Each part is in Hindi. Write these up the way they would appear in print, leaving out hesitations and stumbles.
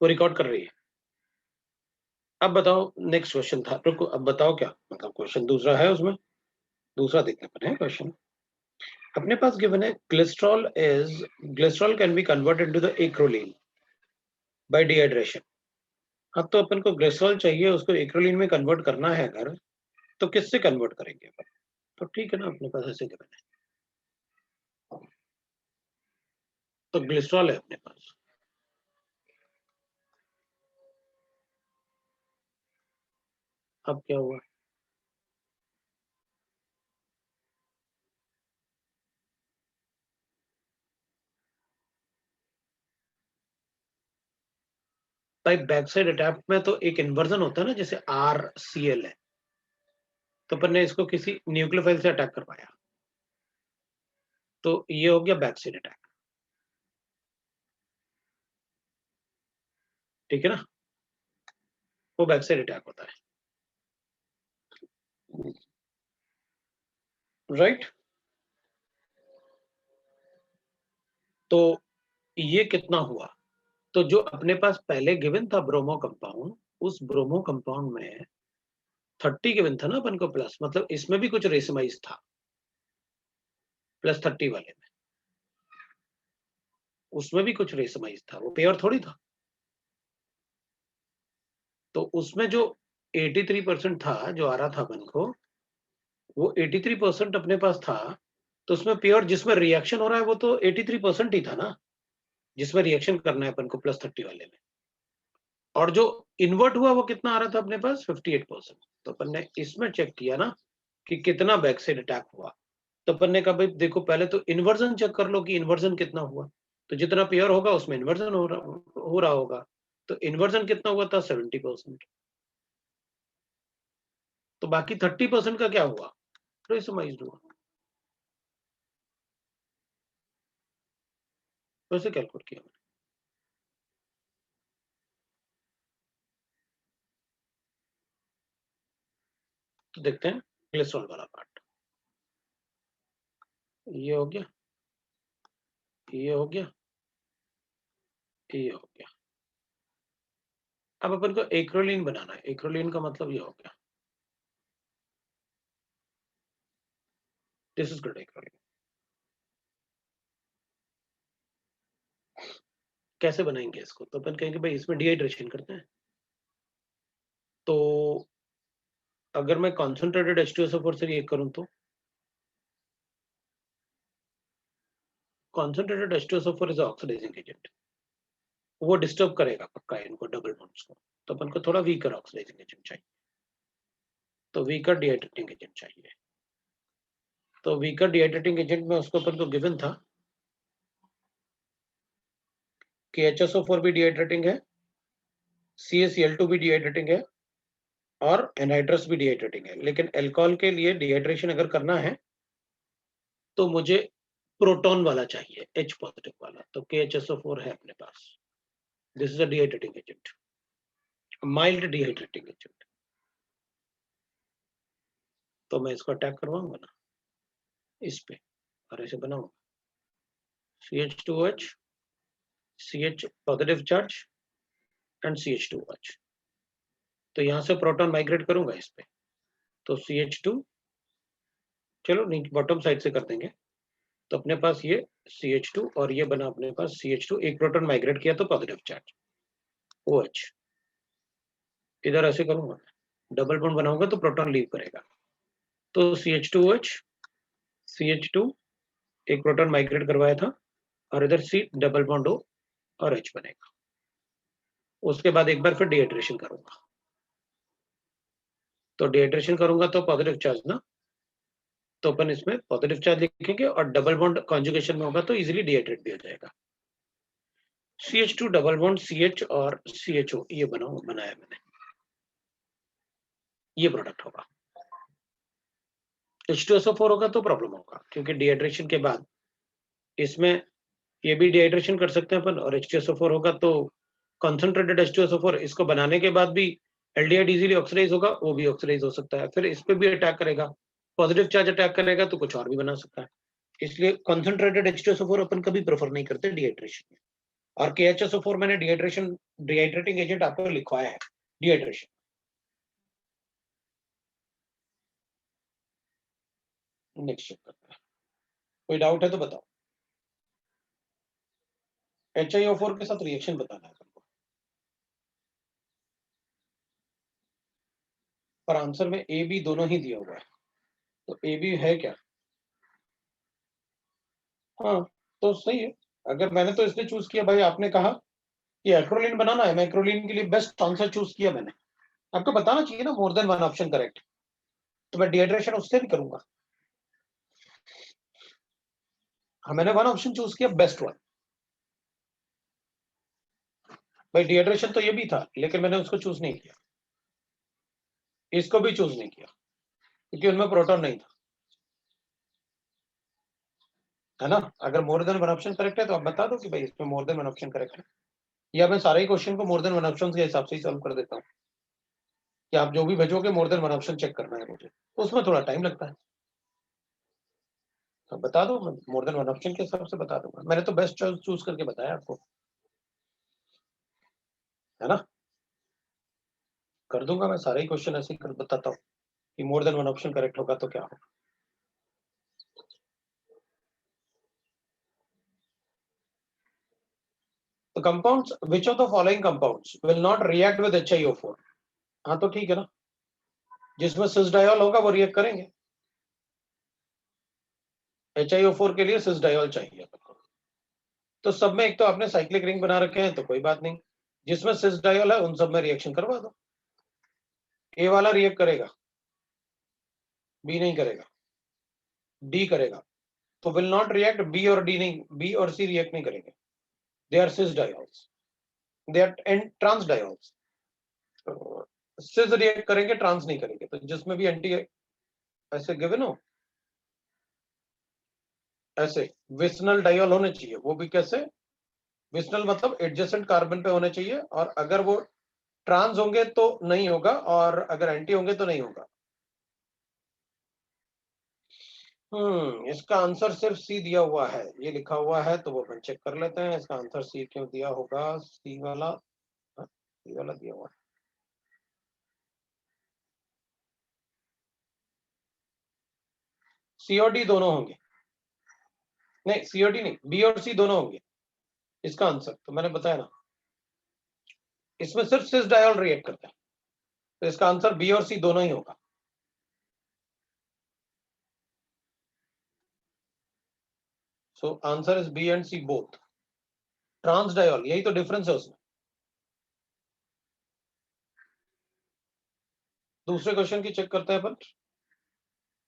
वो रिकॉर्ड कर रही है। अब बताओ, नेक्स्ट क्वेश्चन था, रुको, अब बताओ क्या मतलब क्वेश्चन दूसरा है, उसमें दूसरा देखने पर है क्वेश्चन। अपने पास गिवन है glycerol can be converted into the acrolein bye dehydration. अब तो अपन को ग्लिसरॉल चाहिए, उसको एक्रोलीन में कन्वर्ट करना है अगर, तो किससे कन्वर्ट करेंगे अपन? तो ठीक है ना, अपने पास ऐसे गिवन है, तो ग्लिसरॉल है अपने पास। अब क्या हुआ? भाई बैक साइड अटैक में तो एक इन्वर्जन होता है ना, जैसे RCl है, तो अपन ने इसको किसी न्यूक्लियोफाइल से अटैक करवाया, तो ये हो गया बैक साइड अटैक, ठीक है ना, वो बैक साइड अटैक होता है, राइट। तो ये कितना हुआ? तो जो अपने पास पहले गिवन था ब्रोमो कंपाउंड, उस ब्रोमो कंपाउंड में 30 गिवन था ना अपन को प्लस, मतलब इसमें भी कुछ रेसिमाइज था +30 वाले में, उसमें भी कुछ रेसिमाइज था, वो प्योर थोड़ी था। तो उसमें जो 83% था जो आ रहा था अपन को, वो 83% अपने पास था, तो उसमें प्योर जिसमें रिएक्शन हो रहा है वो तो 83% ही था ना, जिसमें रिएक्शन करना है अपन को +30 वाले में। और जो इन्वर्ट हुआ वो कितना आ रहा था अपने पास? 58%। तो अपन ने इसमें चेक किया ना कि कितना बैक साइड अटैक हुआ, तो अपन ने कहा भाई देखो पहले तो इन्वर्जन चेक कर लो कि इन्वर्जन कितना हुआ, तो जितना प्योर होगा उसमें इन्वर्जन हो रहा होगा, तो इन्वर्जन कितना हुआ था? 70%। तो बाकी 30% का क्या हुआ? रेसोमाइज्ड हुआ। वैसे कैलकुलेट किया मैंने। तो देखते हैं ग्लिसरॉल वाला पार्ट, ये हो गया, ये हो गया, ये हो गया। अब अपन को एक्रोलीन बनाना है, एक्रोलीन का मतलब ये हो गया, दिस इज गुड एक्रोलीन। कैसे बनाएंगे इसको? तो अपन कहेंगे भाई इसमें डिहाइड्रेशन करते हैं, तो अगर मैं कॉन्सेंट्रेटेड H2SO4 से रिएक्ट करूं तो concentrated H2SO4 is oxidising agent, वो डिस्टर्ब करेगा पक्का इनको डबल बॉन्ड्स को, तो अपन को थोड़ा वीकर ऑक्सीडाइजिंग एजेंट चाहिए, तो वीकर डिहाइड्रेटिंग एजेंट चाहिए। तो वीकर डिहाइड्रेटिंग एजेंट में उसको अपन को गिवन था कि HSO4 भी डिहाइड्रेटिंग है, CaCl2 भी डिहाइड्रेटिंग है, और एनहाइड्रस भी डिहाइड्रेटिंग है, लेकिन अल्कोहल के लिए डिहाइड्रेशन अगर करना है तो मुझे प्रोटॉन वाला चाहिए, H पॉजिटिव वाला, तो KHSO4 है अपने पास, this is a dehydrating agent, mild dehydrating agent. तो मैं इसको अटैक करवाऊंगा ना इस पे, और ऐसे बनाऊंगा CH2H, CH positive charge and CH2H, तो यहां से प्रोटॉन माइग्रेट करूंगा इस पे, तो CH2, चलो नीचे बॉटम साइड से कर देंगे, तो अपने पास ये CH2 और ये बना अपने पास CH2, एक प्रोटॉन माइग्रेट किया तो पॉजिटिव चार्ज OH, इधर ऐसे करूंगा, डबल बॉन्ड बनाऊंगा तो प्रोटॉन लीव करेगा, तो CH2OH, CH2, एक प्रोटॉन माइग्रेट करवाया था, और इधर C डबल बॉन्ड O और H बनेगा। उसके बाद एक बार फिर डिहाइड्रेशन करूंगा, तो डिहाइड्रेशन करूंगा तो पॉजिटिव चार्ज ना, तो अपन इसमें पॉजिटिव चार्ज लिखेंगे, और डबल बॉन्ड कॉन्जुगेशन में होगा तो इजीली डिहाइड्रेट भी हो जाएगा। CH2 डबल बॉन्ड CH और CHO, ये बनाया मैंने, ये प्रोडक्ट होगा। H2SO4 होगा तो प्रॉब्लम होगा, क्योंकि डिहाइड्रेशन के बाद इसमें ये भी डिहाइड्रेशन कर सकते हैं अपन, और H2SO4 होगा तो कॉन्सेंट्रेटेड H2SO4, इसको बनाने के बाद भी एल्डिहाइड इजीली ऑक्सीडाइज होगा, वो भी ऑक्सीडाइज हो सकता है, फिर इस पे भी अटैक करेगा, पॉजिटिव चार्ज अटैक करेगा तो कुछ और भी बना सकता है, इसलिए कॉन्सेंट्रेटेड H2SO4 अपन कभी प्रेफर नहीं करते डिहाइड्रेशन में। और KHSO4 मैंने डिहाइड्रेशन डिहाइड्रेटिंग एजेंट आपको लिखवाया है डिहाइड्रेशन। नेक्स्ट चेक करते हैं, कोई डाउट है तो बताओ। HiO4 के साथ रिएक्शन बताना है तुमको, पर आंसर में ए बी दोनों ही दिया हुआ है, तो ए बी है क्या? हाँ तो सही है। अगर मैंने तो इसलिए चूज किया भाई, आपने कहा कि एक्रोलीन बनाना है, मैं एक्रोलीन के लिए बेस्ट आंसर चूज किया मैंने। आपको बताना चाहिए ना मोर देन वन ऑप्शन करेक्ट, तो मैं डिहाइड्रेशन उससे भी करूंगा। हाँ मैंने वन ऑप्शन चूज किया, बेस्ट वन। भाई डिहाइड्रेशन तो ये भी था, लेकिन मैंने उसको चूज नहीं किया, इसको भी चूज नहीं किया, क्योंकि उनमें प्रोटॉन नहीं था, है ना। अगर मोर देन वन ऑप्शन करेक्ट है तो आप बता दो कि भाई इसमें मोर देन वन ऑप्शन करेक्ट है, या मैं सारे ही क्वेश्चन को मोर देन वन ऑप्शन के हिसाब से ही सॉल्व कर देता हूँ, कि आप जो भी भेजोगे more than one option check करना है मुझे, उसमें थोड़ा टाइम लगता है। तो बता दो, मैं मोर देन वन ऑप्शन के हिसाब से बता दूंगा, मैंने तो बेस्ट चूज करके बताया आपको, है ना। कर दूंगा मैं सारे ही क्वेश्चन ऐसे ही कर बताता हूँ कि मोर देन वन ऑप्शन करेक्ट होगा तो क्या होगा। तो compounds, which of the following compounds will not react with HiO4? हाँ तो ठीक है ना, जिसमें सिस डायोल होगा वो रिएक्ट करेंगे। HiO4 के लिए सिस डायोल चाहिए आपको, तो सब में एक तो आपने साइक्लिक रिंग बना रखे हैं तो कोई बात नहीं, जिसमें सिस डायोल है उन सब में रिएक्शन करवा दो। ए वाला रिएक्ट करेगा, बी नहीं करेगा, डी करेगा, तो विल नॉट रिएक्ट, बी और डी नहीं, बी और सी रिएक्ट नहीं करेंगे, they are cis diols, they are trans diols. Cis react करेंगे, ट्रांस नहीं करेंगे, तो जिसमें भी एंटी ऐसे गिवन हो, ऐसे विसनल डायोल होने चाहिए, वो भी कैसे, विसनल मतलब एडजेसेंट कार्बन पे होने चाहिए, और अगर वो ट्रांस होंगे तो नहीं होगा, और अगर एंटी होंगे तो नहीं होगा। इसका आंसर सिर्फ सी दिया हुआ है, ये लिखा हुआ है, तो वो अपन चेक कर लेते हैं इसका आंसर सी क्यों दिया होगा। सी वाला, हाँ, सी वाला दिया हुआ है। सी और डी दोनों होंगे, नहीं सी और डी नहीं, बी और सी दोनों होंगे इसका आंसर, तो मैंने बताया ना, इसमें सिर्फ सिस डायोल रिएक्ट करता है, तो इसका आंसर बी और सी दोनों ही होगा। So answer is B and C both, trans diol, यही तो डिफरेंस है उसमें। दूसरे क्वेश्चन की चेक करते हैं अपन,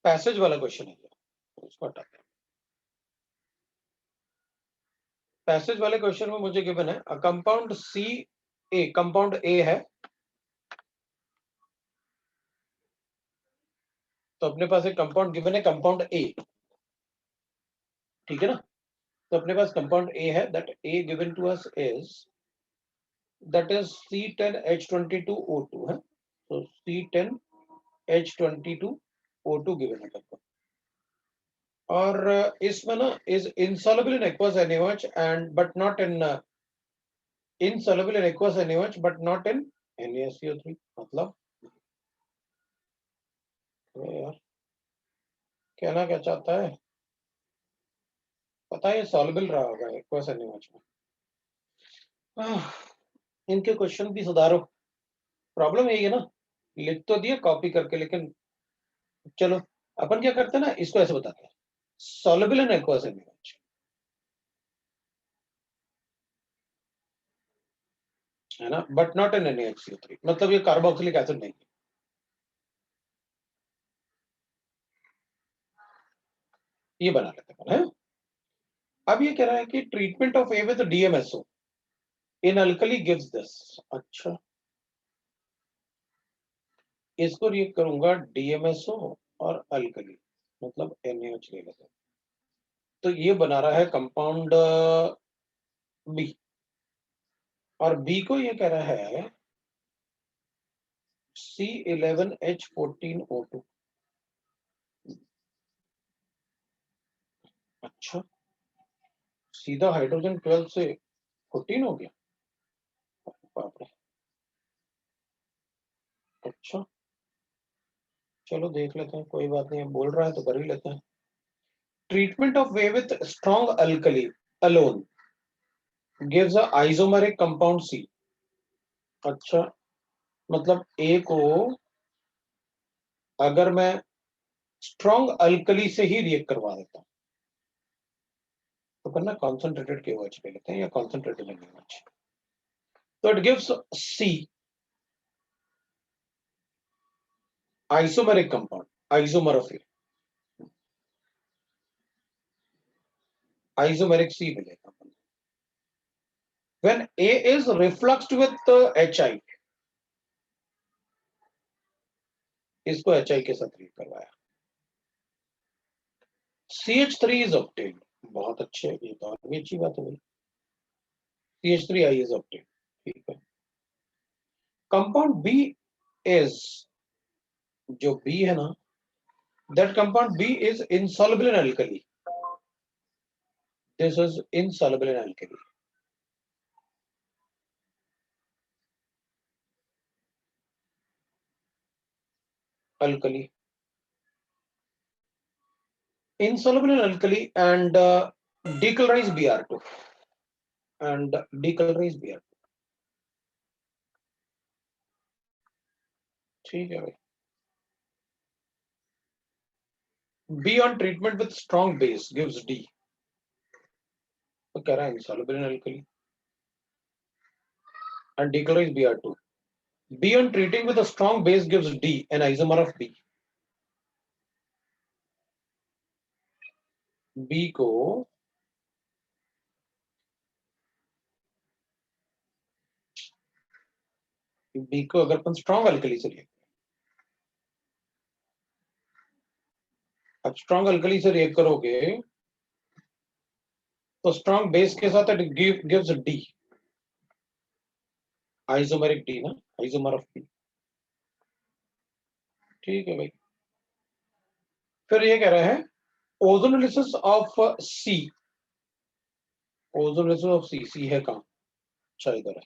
पैसेज वाला क्वेश्चन है, उसको हटाते हैं। पैसेज वाले क्वेश्चन में मुझे गिवन है compound C A, compound A है, तो अपने पास एक कंपाउंड गिवन है कंपाउंड ए, ठीक है ना। तो अपने पास कंपाउंड ए है, that A given to us is, that is C10H22O2 है, तो C10H22O2 गिवन है कंपाउंड, और इसमें ना is insoluble in aqueous NaOH and but not in insoluble in aqueous NaOH but not in NaCO3, मतलब यार कहना क्या चाहता है, पता है सॉल्युबल रहा होगा एक्वस NaOH में। इनके क्वेश्चन भी सुधारो, प्रॉब्लम यही है ना, लिख तो दिया कॉपी करके, लेकिन चलो अपन क्या करते हैं ना, इसको ऐसे बताते हैं, सॉल्युबल इन एक्वस NaOH, है ना, बट नॉट इन NaHCO3, मतलब ये कार्बोक्सिलिक एसिड नहीं है, ये बना लेते हैं। अब ये कह रहा है कि treatment of A with DMSO in alkali gives this, अच्छा इसको रिएक्ट करूंगा DMSO और अल्कली, मतलब NaOH ले लेते हैं, तो ये बना रहा है कंपाउंड बी, और बी को ये कह रहा है C11H14O2, अच्छा सीधा हाइड्रोजन 12 से 14 हो गया, बाप रे, अच्छा चलो देख लेते हैं, कोई बात नहीं, बोल रहा है तो कर ही लेते हैं। Treatment of A with strong alkali alone gives a isomeric compound C. अच्छा, मतलब ए को अगर मैं स्ट्रॉन्ग अल्कली से ही रिएक्ट करवा देता हूं तो करना कॉन्सेंट्रेटेड KOH पे लेते हैं या कॉन्सेंट्रेटेड NaOH, तो it gives C isomeric compound, isomer of A, isomeric C मिलेगा। When A is refluxed with HI, इसको HI के साथ रिएक्ट करवाया, CH3 is obtained, बहुत अच्छे, ये तो और भी अच्छी बात है भाई, CH3I is obtained, ठीक है। कंपाउंड B is, जो B है ना, that compound B is insoluble in alkali, this is insoluble in alkali, alkali, insoluble in alkali and decolorize Br2 and decolorize Br2, ठीक है भाई। B on treatment with strong base gives D, तो कह रहा है insoluble in alkali and decolorize Br2. B on treating with a strong base gives D, an isomer of B. B को अगर अपन स्ट्रॉन्ग अल्कली से रिएक्ट, अब स्ट्रॉन्ग अल्कली से रिएक्ट करोगे तो स्ट्रॉन्ग बेस के साथ it gives D, isomeric D ना, आइसोमर ऑफ बी, ठीक है भाई। फिर ये कह रहा है ozonolysis of C, ozonolysis of C, C है कहां, अच्छा इधर है,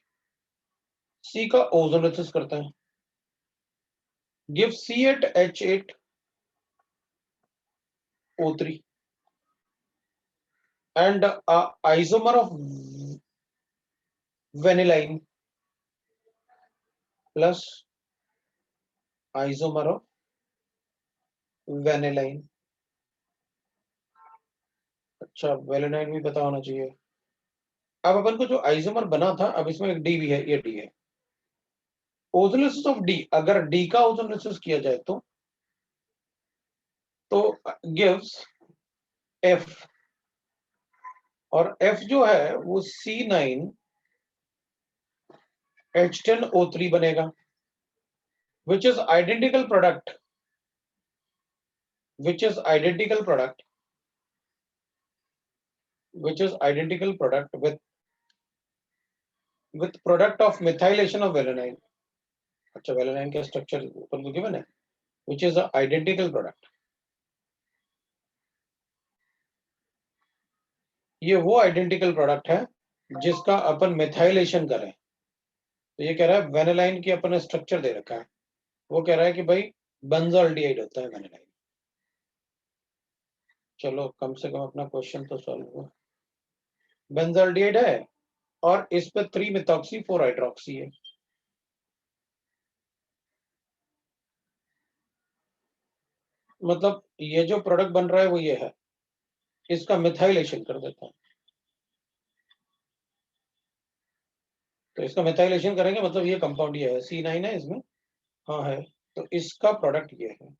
सी का ओजोनोलिसिस करता है, give C8H8O3 and isomer of vanillin plus isomer of vanillin, अच्छा वेलिनाइन भी पता होना चाहिए। अब अपन को जो आइसोमर बना था, अब इसमें एक डी भी है, ये डी है, ओजोनोलिसिस ऑफ डी, अगर डी का ओजोनोलिसिस किया जाए तो गिव्स एफ, और एफ जो है वो C9H10O3 बनेगा, which is identical product with product of methylation of valine, अच्छा वेलिनाइन का स्ट्रक्चर ऊपर को गिवन है, which is a identical product, ये वो आइडेंटिकल प्रोडक्ट है जिसका अपन मेथाइलेशन करें, तो ये कह रहा है वेनिलाइन की अपन ने स्ट्रक्चर दे रखा है, वो कह रहा है कि भाई बेंजोल्डिहाइड होता है वेनिलाइन। चलो कम से कम अपना क्वेश्चन तो सॉल्व हुआ, बेंजोल्डिहाइड है और इस पे 3-methoxy 4-hydroxy है, मतलब ये जो प्रोडक्ट बन रहा है वो ये है, इसका मिथाइलेशन कर देता है, तो इसका मिथाइलेशन करेंगे मतलब ये कंपाउंड ये है, C9 है इसमें, हाँ है, तो इसका प्रोडक्ट ये है,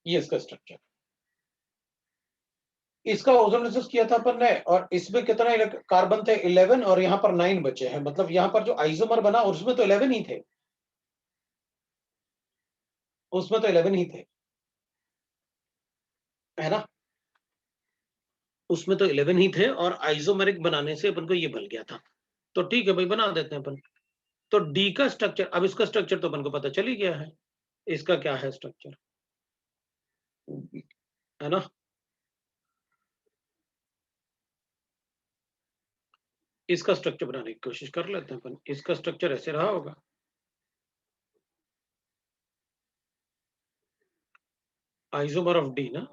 ये इसका स्ट्रक्चर, इसका ओजोनोलिसिस किया था अपन ने, और इसमें कितना कार्बन थे 11 और यहाँ पर 9 बचे हैं, मतलब यहाँ पर जो आइसोमर बना उसमें तो 11 ही थे, उसमें तो 11 ही थे, है ना, उसमें तो 11 ही थे और आइसोमेरिक बनाने से अपन को ये बन गया था, तो ठीक है भाई बना देते हैं अपन। तो डी का स्ट्रक्चर, अब इसका स्ट्रक्चर तो अपन को पता चल ही गया है, इसका क्या है स्ट्रक्चर, है ना, इसका स्ट्रक्चर बनाने की कोशिश कर लेते हैं अपन। इसका स्ट्रक्चर ऐसे रहा होगा, आइसोमर ऑफ डी ना,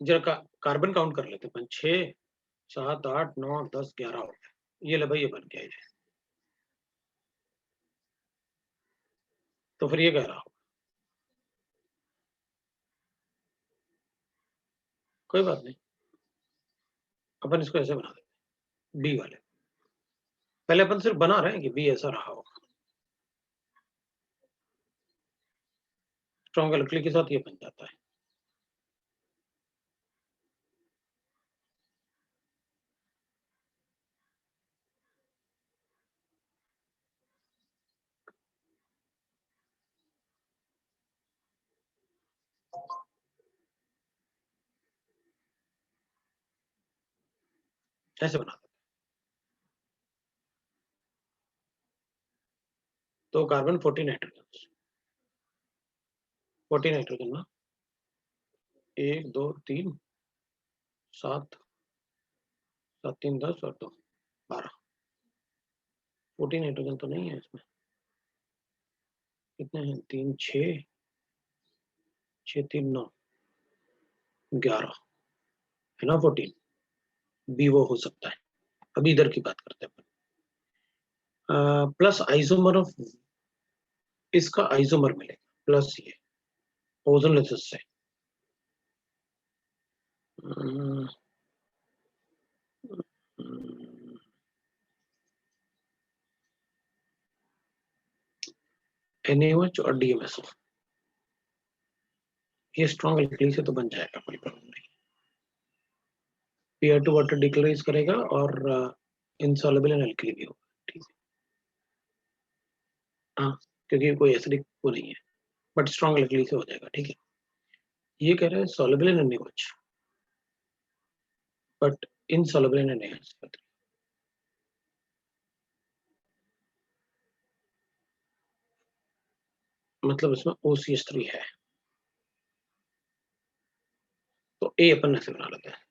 जरा कार्बन काउंट कर लेते हैं। 6 7 8 9 10 11 हो गया। ये ले भाई, ये बन गया ये। तो फिर ये कह रहा हो, कोई बात नहीं, अपन इसको ऐसे बना देते बी वाले। पहले अपन सिर्फ बना रहे हैं कि बी ऐसा रहा होगा। स्ट्रॉन्ग एल्कली के साथ ये बन जाता है। ऐसे बना देते। तो कार्बन 40 नाइट्रोजन, 40 नाइट्रोजन ना, 1 2 3 7 7 3 10 और 2 12। 40 नाइट्रोजन तो नहीं है इसमें। कितने हैं? 3 6 6 3 9 11 है ना। 14 बी वो हो सकता है। अभी इधर की बात करते हैं। प्लस आइसोमर ऑफ, इसका आइसोमर मिलेगा प्लस ये ओजोन लेसेस से। NaOH और DMSO, ये स्ट्रॉन्ग एल्कली से तो बन जाएगा, कोई प्रॉब्लम नहीं। Pr2 वाटर डिक्लोराइज करेगा और इनसॉल्युबल इन एल्कली भी होगा, ठीक है। हाँ, क्योंकि कोई एसिडिक वो नहीं है, बट स्ट्रॉन्ग एल्कली से हो जाएगा, ठीक है। ये कह रहे हैं soluble in NaOH but insoluble in NaOH। मतलब इसमें OCH3 है। तो ए अपन ऐसे बना लेते हैं।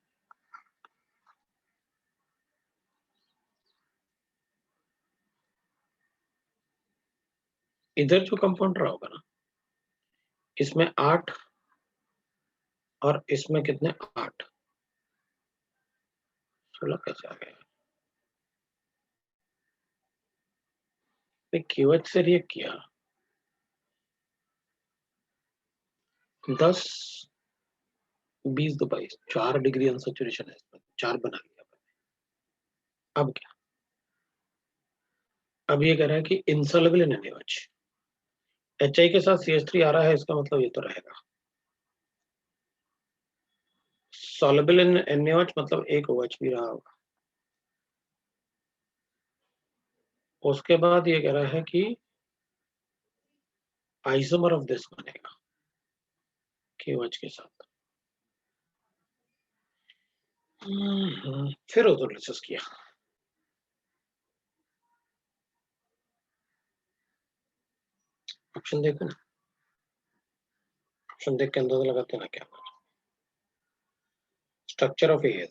इधर जो कंपाउंड रहा होगा ना, इसमें 8 और इसमें कितने 8, 16 कैसे आ गया? QH से रिएक्ट किया, 10 20 तो 22, 4 डिग्री अनसैचुरेशन है इसमें, 4 बना लिया। अब क्या? अब ये कह रहा है कि इनसॉल्युबल इन NaOH, HI के साथ CH3 आ रहा है, इसका मतलब ये तो रहेगा सॉल्युबल इन NaOH, मतलब एक OH भी रहा होगा। उसके बाद ये कह रहा है कि आइसोमर ऑफ दिस बनेगा KOH के साथ। फिर ऑटोलिसिस किया, ऑप्शन देखो ना, ऑप्शन देख के अंदाजा लगाते ना क्या स्ट्रक्चर ऑफ ए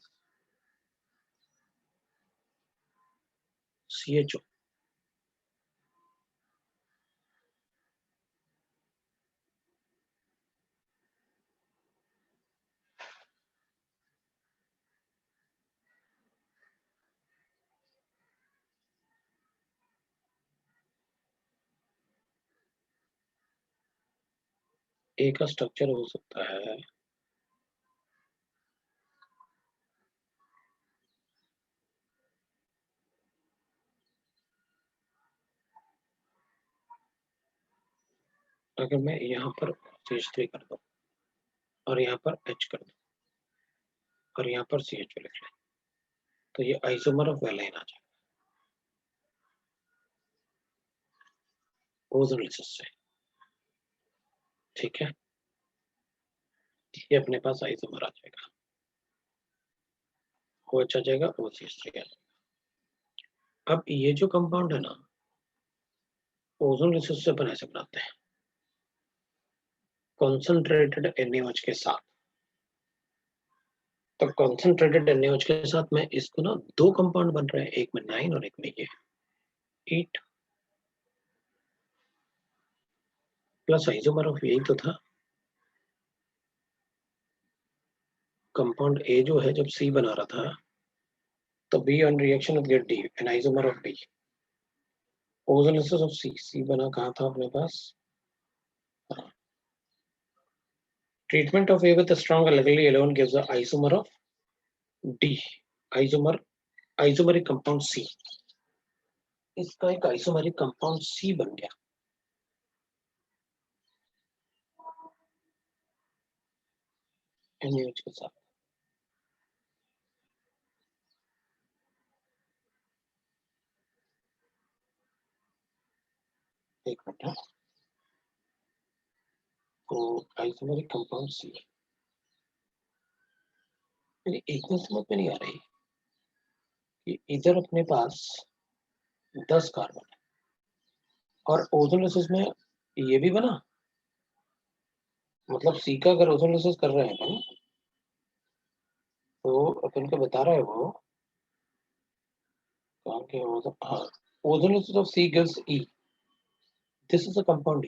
CHO। ए का स्ट्रक्चर हो सकता है अगर मैं यहाँ पर CH3 कर दूं और यहाँ पर H कर दूं और यहाँ पर CHO लिख लें, तो ये आइसोमर ऑफ वेलाइन आ जाएगा ओजोलिसिस से, ठीक है। ये अपने पास आइसोमर आ जाएगा, OH आ जाएगा, OCH3 आ जाएगा। अब ये जो कंपाउंड है ना, ओजोलिसिस से अपन ऐसे बनाते हैं, कॉन्सेंट्रेटेड NaOH के साथ। तो कॉन्सेंट्रेटेड NaOH के साथ मैं इसको ना दो कंपाउंड बन रहे हैं, एक में 9 और एक में ये 8 प्लस आइसोमर ऑफ यही तो था। कंपाउंड ए जो है जब C बना रहा था तो B on reaction with get D an isomer of B। Ozonolysis of C बना कहाँ था अपने पास? Treatment of A with a strong alkali alone gives the isomer of D, isomeric compound C। इसका एक आइसोमेरिक कंपाउंड C बन गया। NaOH के साथ। एक मिनट, तो आइसोमेरिक कंपाउंड C मेरी एकदम समझ में नहीं आ रही कि इधर अपने पास 10 कार्बन है और ओजोलिसिस में ये भी बना, मतलब C का अगर ओजोलिसिस कर रहे हैं तो अपन को बता रहा है वो कहाँ के ओजोलिसिस of C gives E, this is a compound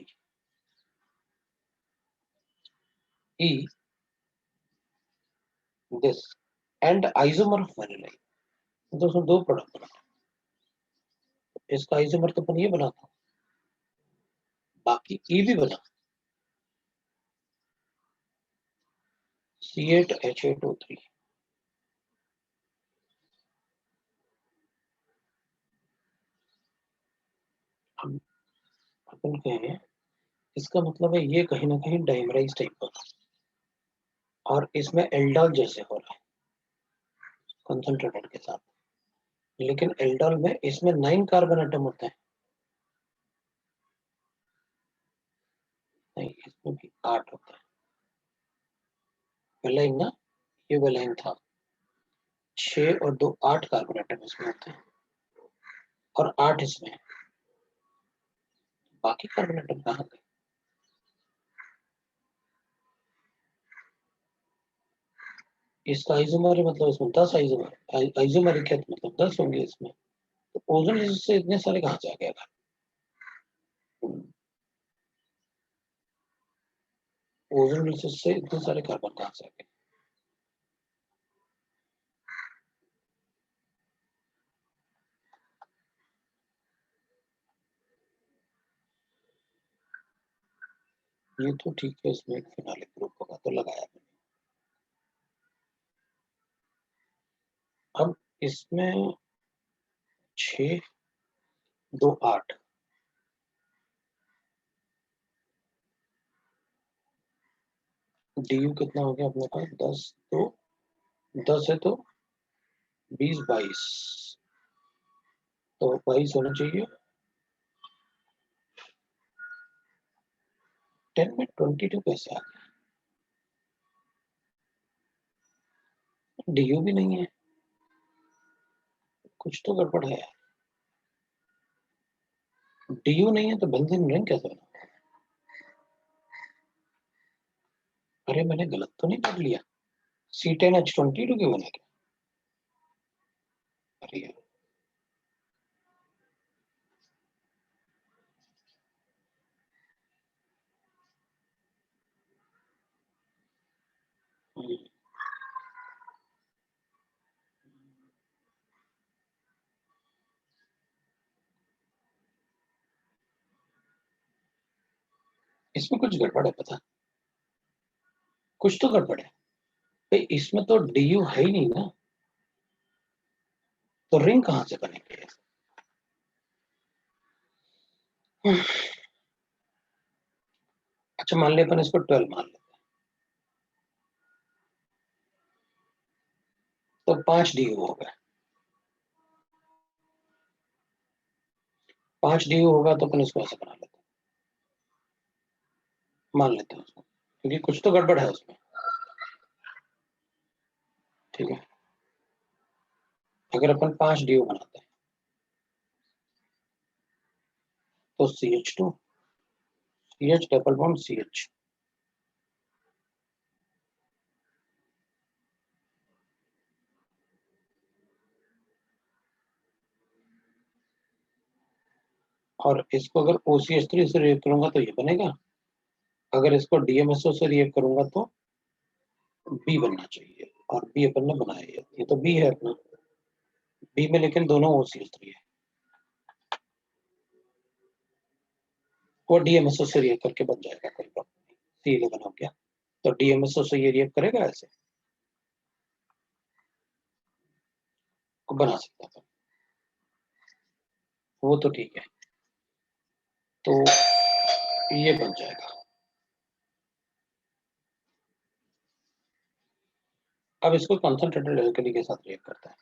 E this and isomer of vanillin। दोस्तों दो प्रोडक्ट बना, इसका आइसोमर तो अपन ये बना था, बाकी E भी बना C8H8O3। हम अपन कहें इसका मतलब है ये कहीं ना कहीं डाइमराइज टाइप का और इसमें एल्डॉल जैसे हो रहा है कंसंट्रेटेड के साथ, लेकिन एल्डॉल में इसमें 9 कार्बन एटम होते हैं, नहीं इसमें भी 8 होते हैं। वेलाइन ना, ये वेलाइन था, 6 और 2 8 कार्बन एटम इसमें होते हैं और 8 इसमें है। बाकी कार्बन एटम कहाँ गए? इसका आइसोमर मतलब इसमें 10 आइसोमर, आइसोमरिक है मतलब 10 होंगे इसमें, तो ओजोन से इतने सारे कहाँ से आ गए? ओजोन से इतने सारे कार्बन कहाँ से आ गए? ये तो ठीक है, इसमें एक फिनालिक ग्रुप होगा तो लगाया मैंने। अब इसमें 6 2 8 डी कितना हो गया अपने पास? 10 तो 10 है तो 20 22, तो 22 होना चाहिए। 10 में 22 कैसे आ गया? डीयू भी नहीं है, कुछ तो गड़बड़ है। डीयू नहीं है तो बेंजीन रिंग कैसे बना? अरे मैंने गलत तो नहीं कर लिया? C10H22 क्यों बना? अरे यार, इसमें कुछ गड़बड़ है, पता कुछ तो गड़बड़ है भाई, इसमें तो डीयू है ही नहीं ना, तो रिंग कहाँ से बनेंगे? अच्छा मान ले अपन इसको 12 मान लेते हैं, तो 5 डीयू हो गए। 5 डीयू होगा तो अपन इसको ऐसे बना लेते हैं, मान लेते हैं उसको, क्योंकि कुछ तो गड़बड़ है उसमें। ठीक है, अगर अपन 5 डीयू बनाते हैं तो CH2 CH double bond CH और इसको अगर OCH3 से रिएक्ट करूंगा तो ये बनेगा, अगर इसको DMSO से रिएक्ट करूंगा तो B बनना चाहिए, और B अपन ने बनाया, ये तो B है अपना, B में लेकिन दोनों OCH3 है, वो DMSO से रिएक्ट करके बन जाएगा, कोई प्रॉब्लम नहीं। C11 हो गया, तो DMSO से ये रिएक्ट करेगा, ऐसे को बना सकता था, वो तो ठीक है, तो ये बन जाएगा। अब इसको कंसंट्रेटेड एल्कली के साथ रिएक्ट करता है,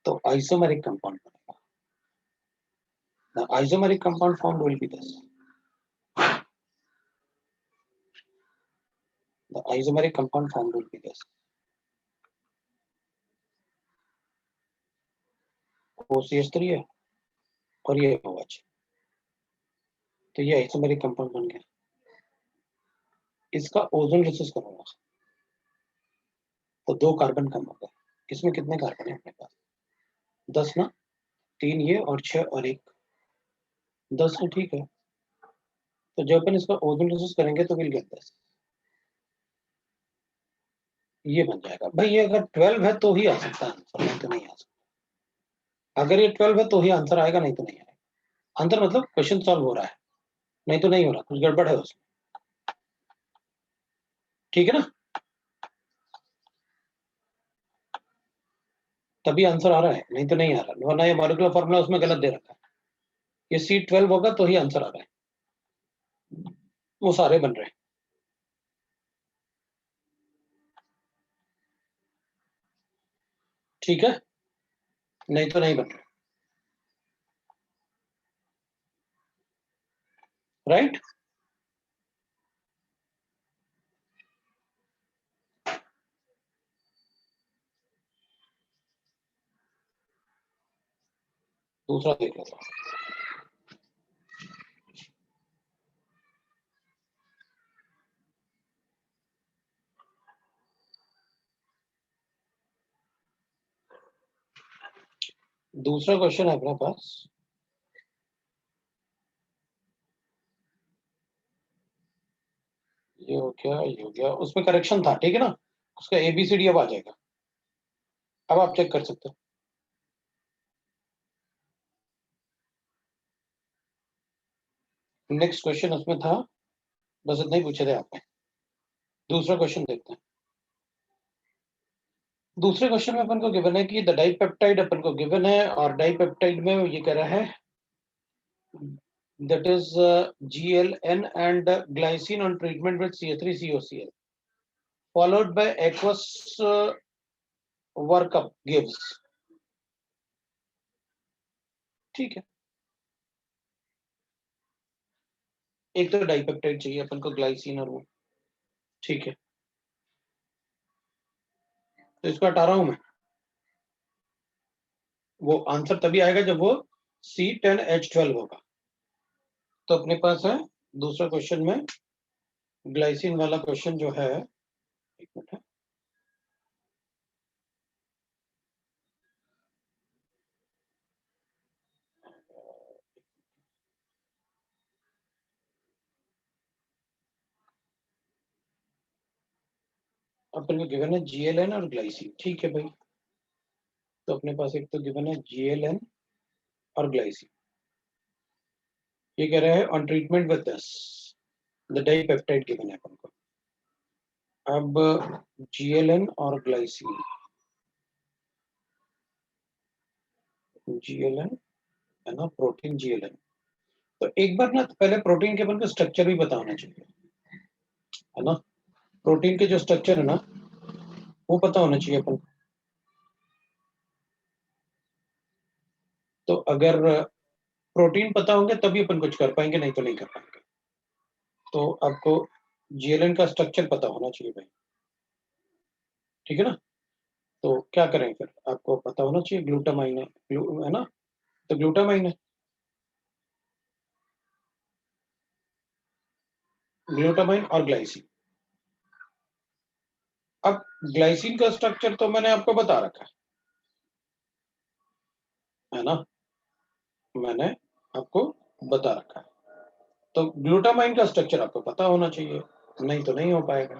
तो आइसोमेरिक कंपाउंड बनेगा। The isomeric compound formed will be this. The isomeric compound formed will be this. OCH3 है और ये OH, तो ये आइसोमेरिक कंपाउंड बन गया। इसका ओजोन रिसर्च करूंगा तो 2 कार्बन कम हो गए। इसमें कितने कार्बन है अपने पास? 10 ना, 3 ये और 6 और 1, 10 है, ठीक है। तो जब अपन इसका ओजोन रिसर्च करेंगे तो विल गेट दिस, ये बन जाएगा। भाई ये अगर 12 है तो ही आ सकता है आंसर, नहीं तो नहीं आ सकता। अगर ये 12 है तो ही आंसर आएगा, नहीं तो नहीं आएगा। आंसर मतलब क्वेश्चन सॉल्व हो रहा है, नहीं तो नहीं हो रहा, कुछ गड़बड़ है उसमें, ठीक है ना, तभी आंसर आ रहा है, नहीं तो नहीं आ रहा। वरना ये मॉलिक्यूलर फॉर्मूला उसमें गलत दे रखा है, ये C12 होगा तो ही आंसर आ रहा है, वो सारे बन रहे हैं, ठीक है, नहीं तो नहीं बन रहे, राइट। दूसरा देख लेता हूं। दूसरा क्वेश्चन है अपने पास, ये हो गया, ये हो गया, उसमें करेक्शन था, ठीक है ना, उसका ABCD अब आ जाएगा, अब आप चेक कर सकते हो। नेक्स्ट क्वेश्चन उसमें था, बस इतना ही पूछे थे आपने। दूसरा क्वेश्चन देखते हैं। दूसरे क्वेश्चन में अपन को गिवन है कि द डाइपेप्टाइड अपन को गिवन है, और डाइपेप्टाइड में ये कह रहा है that is GLN and glycine on treatment with CH3COCl followed by aqueous workup gives, ठीक है। एक तो डाइपेप्टाइड चाहिए अपन को, ग्लाइसिन और वो, ठीक है, तो इसको हटा रहा हूं मैं। वो आंसर तभी आएगा जब वो C10H12 होगा। तो अपने पास है दूसरा क्वेश्चन में ग्लाइसिन वाला क्वेश्चन जो है, एक मिनट है, अपन को गिवन है GLN और ग्लाइसिन, ठीक है भाई। तो अपने पास एक तो गिवन है GLN और ग्लाइसिन, ये कह रहा है on treatment with this the dipeptide given है अपन को। अब GLN और ग्लाइसिन, GLN है ना, प्रोटीन GLN, तो एक बार ना पहले प्रोटीन के अपन को स्ट्रक्चर भी पता होना चाहिए, है ना, प्रोटीन के जो स्ट्रक्चर है ना वो पता होना चाहिए अपन को। तो अगर प्रोटीन पता होंगे तभी अपन कुछ कर पाएंगे, नहीं तो नहीं कर पाएंगे। तो आपको GLN का स्ट्रक्चर पता होना चाहिए भाई, ठीक है ना। तो क्या करें फिर, आपको पता होना चाहिए, ग्लूटामाइन है ना, तो ग्लूटामाइन है, ग्लूटामाइन और ग्लाइसिन। अब ग्लाइसिन का स्ट्रक्चर तो मैंने आपको बता रखा है ना, मैंने आपको बता रखा है। तो ग्लूटामाइन का स्ट्रक्चर आपको पता होना चाहिए, नहीं तो नहीं हो पाएगा।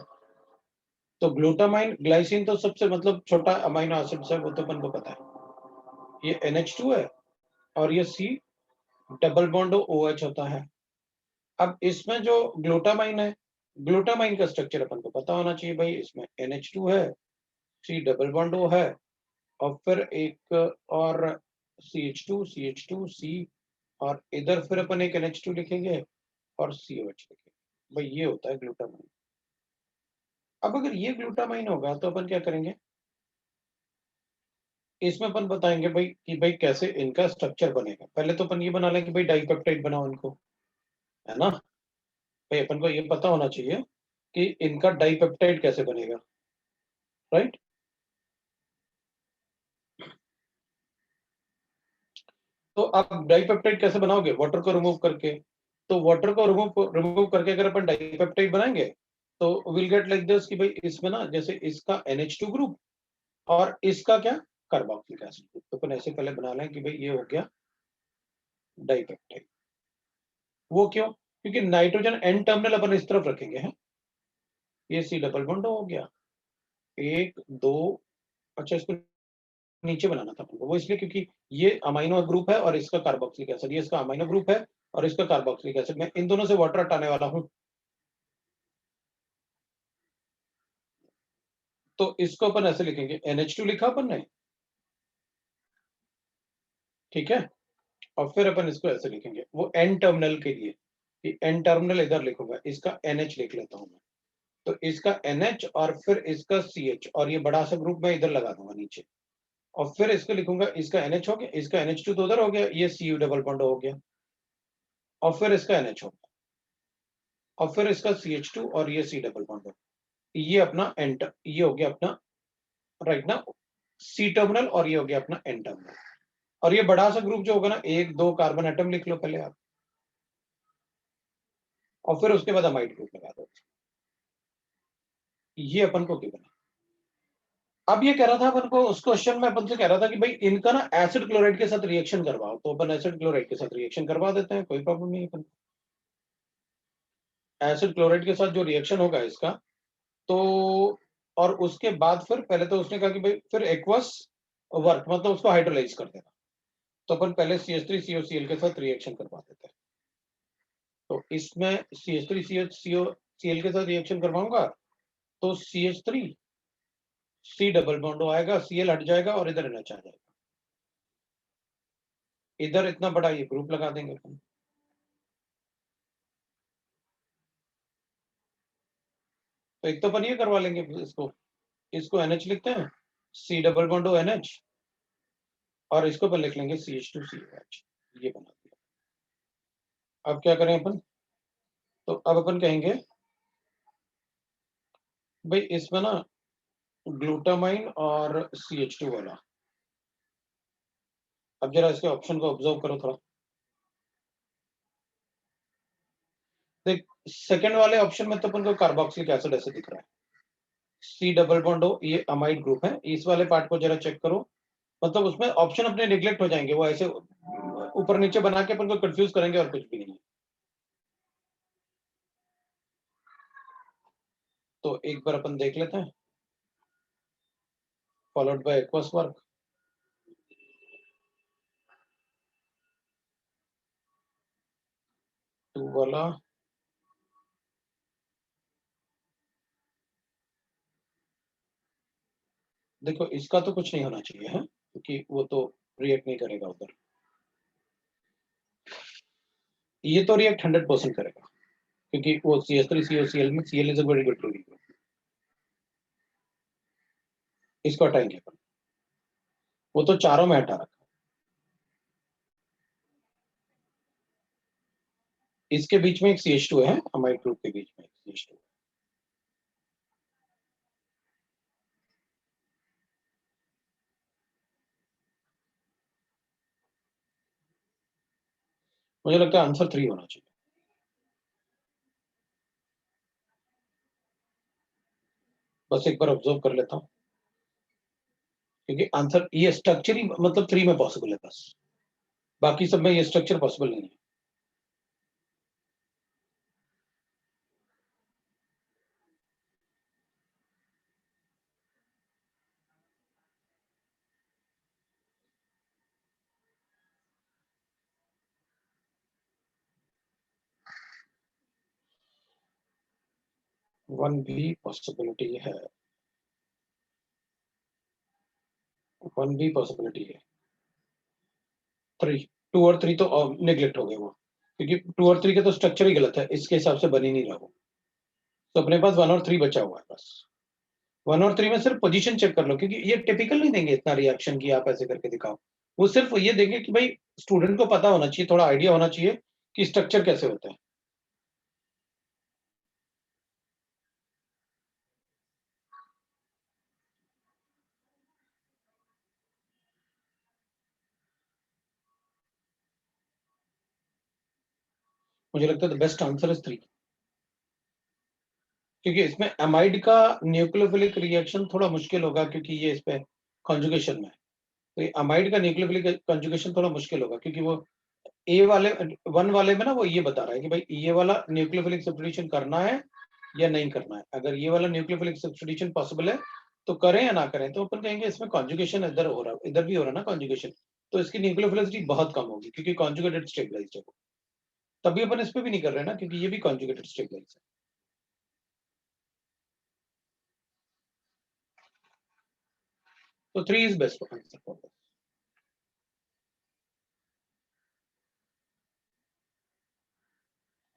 तो ग्लूटामाइन, ग्लाइसिन तो सबसे मतलब छोटा अमीनो एसिड है, वो तो अपन को पता है। ये NH2 है और ये C डबल बॉन्ड OH होता है। अब इसमें जो ग्लूटामाइन है, ग्लूटामाइन का स्ट्रक्चर अपन को पता होना चाहिए भाई। इसमें NH2 है, C डबल बॉन्ड O है और फिर एक और CH2 C, और इधर फिर अपन एक NH2 लिखेंगे और COH लिखेंगे। भाई ये होता है ग्लूटामाइन। अब अगर ये ग्लूटामाइन होगा तो अपन क्या करेंगे, इसमें अपन बताएंगे भाई कि भाई कैसे इनका स्ट्रक्चर बनेगा। पहले तो अपन ये बना लें कि भाई डाइपेप्टाइड बनाओ इनको, है ना। भाई अपन को ये पता होना चाहिए कि इनका डाइपेप्टाइड कैसे बनेगा, राइट। तो आप डाइपेप्टाइड कैसे बनाओगे, वाटर को रिमूव करके। तो वाटर को रिमूव करके अगर अपन डाइपेप्टाइड बनाएंगे तो विल गेट लाइक दिस कि भाई इसमें ना जैसे इसका NH2 ग्रुप और इसका क्या, कार्बोक्सिलिक एसिड ग्रुप। तो अपन ऐसे पहले बना लें कि भाई ये हो गया डाइपेप्टाइड। वो क्यों, क्योंकि नाइट्रोजन एन टर्मिनल अपन इस तरफ रखेंगे हैं। ये C डबल बॉन्ड हो गया, एक दो। अच्छा, इसको नीचे बनाना था वो इसलिए क्योंकि ये अमाइनो ग्रुप है और इसका कार्बोक्सिलिक एसिड, ये इसका अमाइनो ग्रुप है और इसका कार्बोक्सिलिक एसिड। मैं इन दोनों से वाटर हटाने वाला हूं। तो इसको अपन ऐसे लिखेंगे, NH2 लिखा अपन ने, ठीक है। और फिर अपन इसको ऐसे लिखेंगे वो एन टर्मिनल के लिए, कि एन टर्मिनल इधर लिखूंगा, इसका NH लिख लेता हूं मैं। तो इसका NH और फिर इसका CH और ये बड़ा सा ग्रुप मैं इधर लगा दूंगा नीचे। और फिर इसको लिखूंगा, इसका NH हो गया, इसका NH2 तो उधर हो गया, ये CU डबल बॉन्ड हो गया, और फिर इसका NH हो गया, और फिर इसका CH2 और ये C डबल बॉन्ड हो गया। ये अपना एंटर, ये हो गया अपना राइट ना C टर्मिनल, और ये हो गया अपना N टर्मिनल। और ये बड़ा सा ग्रुप जो होगा ना, एक दो कार्बन एटम लिख लो पहले आप, और फिर उसके बाद अमाइड ग्रुप लगा दो। ये अपन को गिवन है। अब ये कह रहा था अपन को, उस क्वेश्चन में अपन से कह रहा था कि भाई इनका ना एसिड क्लोराइड के साथ रिएक्शन करवाओ। तो अपन एसिड क्लोराइड के साथ रिएक्शन करवा देते हैं, कोई प्रॉब्लम नहीं है अपन। एसिड क्लोराइड के साथ जो रिएक्शन होगा इसका, तो और उसके बाद फिर पहले तो उसने कहा कि भाई फिर एक्वस वर्क, मतलब उसको हाइड्रोलाइज कर देना। तो अपन पहले CH3COCl के साथ रिएक्शन करवा देते हैं। तो इसमें CH3COCl के साथ रिएक्शन करवाऊंगा तो CH3 C डबल बॉन्ड आएगा, Cl हट जाएगा और इधर NH आ जाएगा। इधर इतना बड़ा ये ग्रुप लगा देंगे अपन। तो एक तो अपन ये करवा लेंगे, इसको इसको NH लिखते हैं, C डबल बॉन्ड NH, और इसको अपन लिख लेंगे CH2COH। ये बना दिया। अब क्या करें अपन, तो अब अपन कहेंगे भाई इसमें ना ग्लूटामाइन और CH2 वाला। अब जरा इसके ऑप्शन को ऑब्जर्व करो थोड़ा। देख, सेकंड वाले ऑप्शन में तो अपन को कार्बोक्सिलिक एसिड ऐसे दिख रहा है, C डबल बॉन्ड O, ये अमाइड ग्रुप है। इस वाले पार्ट को जरा चेक करो, मतलब उसमें ऑप्शन अपने निगलेक्ट हो जाएंगे, वो ऐसे ऊपर नीचे बना के अपन को कंफ्यूज करेंगे और कुछ भी नहीं है। तो एक बार अपन देख लेते हैं, followed by aqueous work. Two वाला देखो, इसका तो कुछ नहीं होना चाहिए है, क्योंकि वो तो रिएक्ट नहीं करेगा उधर। ये तो रिएक्ट 100% करेगा, क्योंकि वो CH3COCl में Cl is a very good chlorine group. इसको हटाएंगे अपन, वो तो चारों में हटा रखा। इसके बीच में एक CH2 है, अमाइड ग्रुप के बीच में एक CH2। मुझे लगता है आंसर 3 होना चाहिए। बस एक बार ऑब्जर्व कर लेता हूँ, क्योंकि आंसर ये स्ट्रक्चर ही मतलब 3 में पॉसिबल है बस। बाकी सब में ये स्ट्रक्चर पॉसिबल नहीं है। वन भी पॉसिबिलिटी है, वन भी पॉसिबिलिटी है। 3, 2 और 3 तो नेग्लेक्ट हो गए वो, क्योंकि 2 और 3 का तो स्ट्रक्चर ही गलत है, इसके हिसाब से बन ही नहीं रहा वो। तो अपने पास 1 और 3 बचा हुआ है बस। 1 और 3 में सिर्फ पोजीशन चेक कर लो, क्योंकि ये टिपिकल नहीं देंगे इतना रिएक्शन की आप ऐसे करके दिखाओ। वो सिर्फ ये देंगे कि भाई स्टूडेंट को पता होना चाहिए, थोड़ा आइडिया होना चाहिए कि स्ट्रक्चर कैसे होता है। मुझे लगता है बेस्ट आंसर इज 3, क्योंकि इसमें एमाइड का न्यूक्लियोफिलिक रिएक्शन थोड़ा मुश्किल होगा, क्योंकि ये इस पे कॉन्जुगेशन में है। तो ये अमाइड का न्यूक्लियोफिलिक कॉन्जुगेशन थोड़ा मुश्किल होगा, क्योंकि वो ए वाले 1 वाले में ना वो ये बता रहा है कि भाई ये वाला न्यूक्लियोफिलिक सब्स्टिट्यूशन करना है या नहीं करना है। अगर ये वाला न्यूक्लियोफिलिक सब्स्टिट्यूशन पॉसिबल है तो करें या ना करें, तो अपन कहेंगे इसमें कॉन्जुगेशन इधर हो रहा है, इधर भी हो रहा है ना कॉन्जुगेशन, तो इसकी न्यूक्लियोफिलिसिटी बहुत कम होगी, क्योंकि कॉन्जुगेटेड स्टेबलाइज्ड है वो। तभी अपन इस पे भी नहीं कर रहे हैं ना, क्योंकि ये भी कॉन्जुगेटेड स्टेबलाइज्ड है। तो 3 is best answer for this,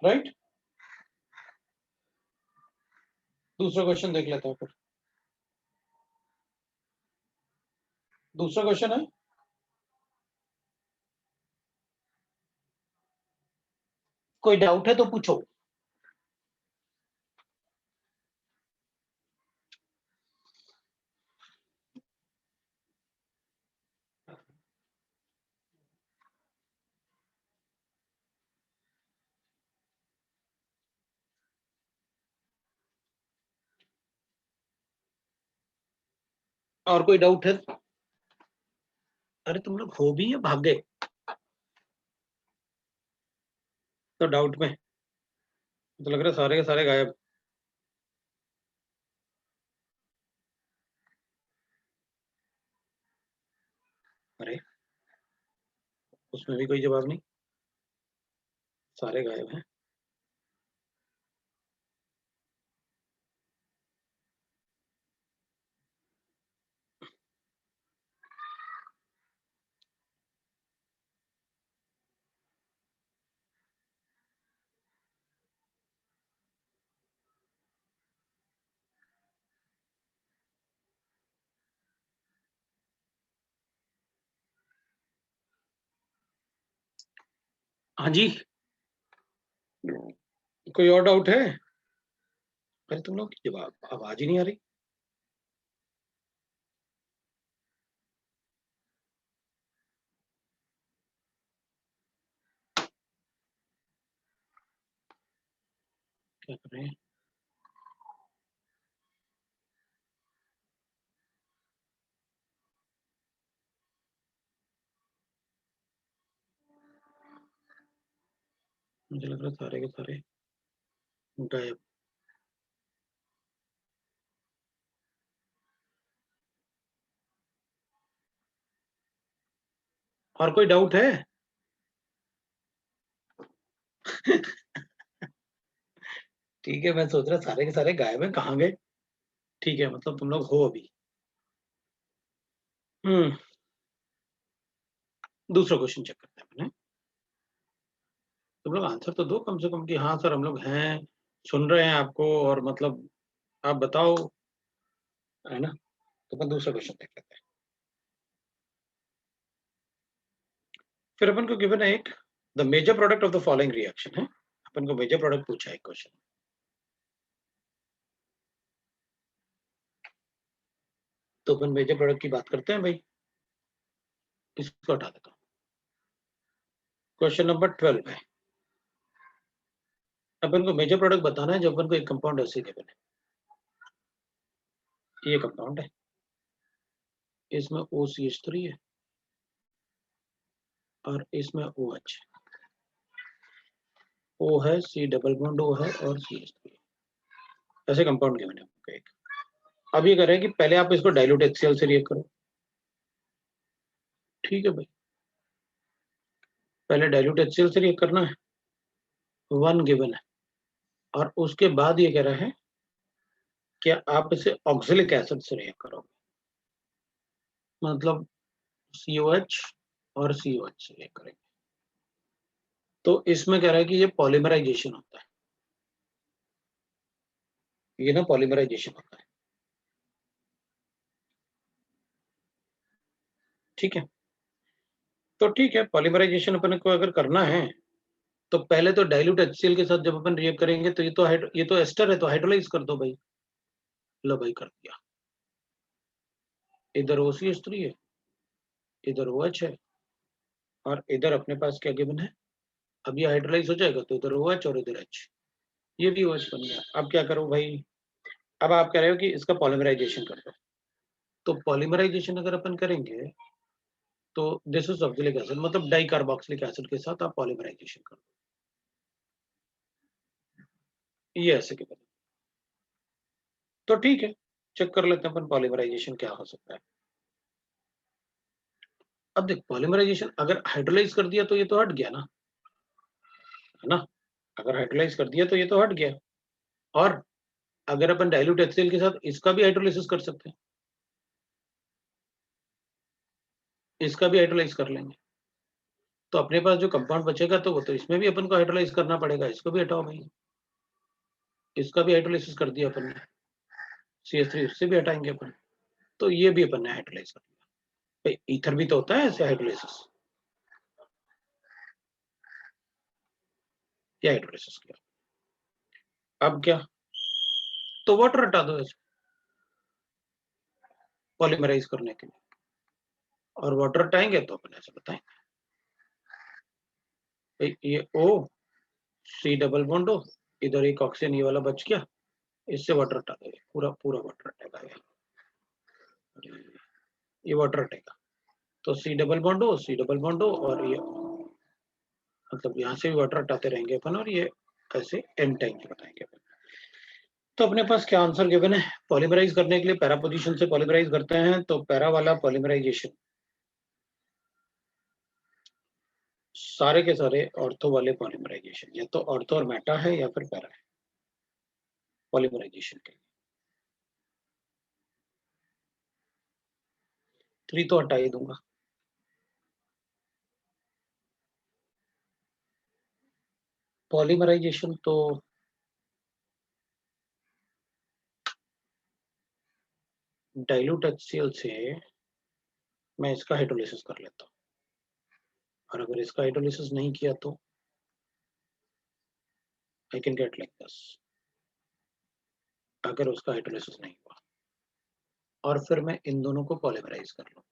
right. दूसरा क्वेश्चन देख लेते हैं फिर। दूसरा क्वेश्चन है, कोई डाउट है तो पूछो। और कोई डाउट है? अरे तुम लोग हो भी या भाग गए? तो डाउट में तो लग रहा है सारे के सारे गायब। अरे उसमें भी कोई जवाब नहीं, सारे गायब हैं। हाँ जी, कोई और डाउट है? अरे तुम लोग की जवाब आवाज ही नहीं आ रही। क्या कर रहे हैं? मुझे लग रहा है सारे के सारे गायब। और कोई डाउट है? ठीक है, मैं सोच रहा सारे के सारे गायब हैं, कहाँ गए। ठीक है, मतलब तुम लोग हो अभी। हम्म। दूसरा क्वेश्चन चेक करते हैं मैंने। तुम लोग आंसर तो दो कम से कम कि हाँ सर हम लोग हैं, सुन रहे हैं आपको, और मतलब आप बताओ, है ना। तो अपन दूसरा क्वेश्चन देख लेते हैं। फिर अपन को गिवन है एक, the major product of the following reaction है। अपन को मेजर प्रोडक्ट पूछा है क्वेश्चन। तो अपन मेजर प्रोडक्ट की बात करते हैं भाई। इसको हटा देता हूँ। क्वेश्चन नंबर 12 है। अपन को मेजर प्रोडक्ट बताना है जब अपन को एक कंपाउंड ऐसे गिवन है, ये कंपाउंड है, इसमें OCH3 है, और इसमें OH, O है, C डबल बॉन्ड O है और CH3, ऐसे कंपाउंड गिवन है आपको एक। अब ये कह रहे हैं कि पहले आप इसको डाइल्यूट HCl से रिएक्ट करो, ठीक है भाई, पहले डाइल्यूट HCl से रिएक्ट करना है, 1 गिवन है, और उसके बाद ये कह रहे हैं कि आप इसे ऑक्सैलिक एसिड से रिएक्ट करोगे, मतलब COH और COH से रिएक्ट करेंगे। तो इसमें कह रहा है कि ये पॉलीमराइजेशन होता है, ये ना पॉलीमराइजेशन होता है, ठीक है। तो ठीक है, पॉलीमराइजेशन अपन को अगर करना है तो पहले तो डाइल्यूट HCl के साथ जब अपन रिएक्ट करेंगे तो ये तो एस्टर है, तो हाइड्रोलाइज कर दो भाई, लो भाई कर दिया, इधर OCH3 है, इधर OH है, और इधर अपने पास क्या गिवन है, अब ये हाइड्रोलाइज हो जाएगा तो इधर OH और इधर H, ये भी OH बन गया। अब क्या करो भाई, अब आप कह रहे हो कि इसका पॉलीमराइजेशन कर दो, तो पॉलीमराइजेशन अगर अपन करेंगे तो दिस इज ऑक्सैलिक एसिड, मतलब डाई कार्बोक्सिलिक एसिड के साथ आप पॉलीमराइजेशन कर दो, ये ऐसे के बने। तो ठीक है, चेक कर लेते हैं अपन पॉलीमराइजेशन क्या हो सकता है। अब देख, पॉलीमराइजेशन अगर हाइड्रोलाइज कर दिया तो ये तो हट गया ना, है ना, अगर हाइड्रोलाइज कर दिया तो ये तो हट गया, और अगर अपन डाइल्यूट HCl के साथ इसका भी हाइड्रोलाइसिस कर सकते हैं, इसका भी हाइड्रोलाइज कर लेंगे, तो अपने पास जो कंपाउंड बचेगा तो वो तो इसमें भी अपन को हाइड्रोलाइज करना पड़ेगा, इसको भी हटाओ भाई, इसका भी हाइड्रोलाइसिस कर दिया अपन ने, CH3 उससे भी हटाएंगे अपन, तो ये भी अपन ने हाइड्रोलाइज कर दिया भाई, ईथर भी तो होता है ऐसे हाइड्रोलाइसिस, या हाइड्रोलाइसिस किया, अब क्या, तो वाटर हटा दो ऐसे पॉलीमराइज करने के लिए, और वाटर हटाएंगे तो अपन ऐसे बताएंगे भाई ये O C double bond O, इधर एक ऑक्सीजन ये वाला बच गया, इससे वाटर हटा दो, पूरा पूरा वाटर हटेगा, ये वाटर हटेगा, तो C double bond O C double bond O, और ये मतलब यहाँ से भी वाटर हटाते रहेंगे अपन, और ये ऐसे n टाइम्स बताएंगे अपन। तो अपने पास क्या आंसर गिवन है, पॉलीमराइज करने के लिए पैरा पोजीशन से पॉलीमराइज करते हैं, तो पैरा वाला पॉलीमराइजेशन सारे के सारे ऑर्थो वाले पॉलीमराइजेशन, या तो ऑर्थो और मेटा है या फिर पैरा है पॉलीमराइजेशन के लिए, 3 तो हटा ही दूंगा, पॉलीमराइजेशन तो डाइल्यूट HCl से मैं इसका हाइड्रोलिसिस कर लेता हूँ, और अगर इसका हाइड्रोलिसिस नहीं किया तो I can get like this, अगर उसका हाइड्रोलिसिस नहीं हुआ, और फिर मैं इन दोनों को पॉलीमराइज कर लूँ,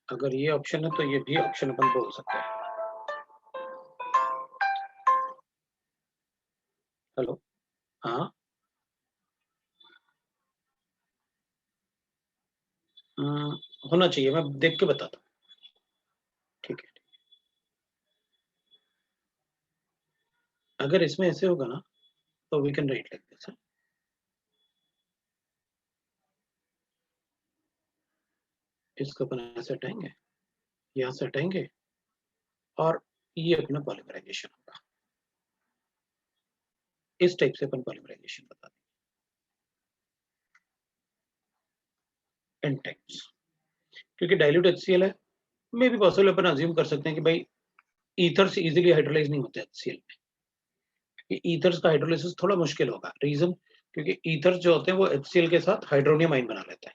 अगर ये ऑप्शन है तो ये भी ऑप्शन अपन बोल सकते हैं। हेलो, हाँ, होना चाहिए, मैं देख के बताता हूँ, ठीक है, अगर इसमें ऐसे होगा ना तो we can write like this, इसको अपन ऐसे हटाएंगे, यहाँ से हटाएंगे, और ये अपना पॉलीमराइजेशन होगा, इस टाइप से अपन पॉलीमराइजेशन बता देंगे n टाइम्स, क्योंकि डाइल्यूट HCl है, मे भी पॉसिबल अपन अज्यूम कर सकते हैं कि भाई ईथर से इजीली हाइड्रोलाइज नहीं होते HCl में, कि ईथर्स का हाइड्रोलाइसिस थोड़ा मुश्किल होगा, रीजन क्योंकि ईथर्स जो होते हैं वो HCl के साथ हाइड्रोनियम आयन बना लेते हैं,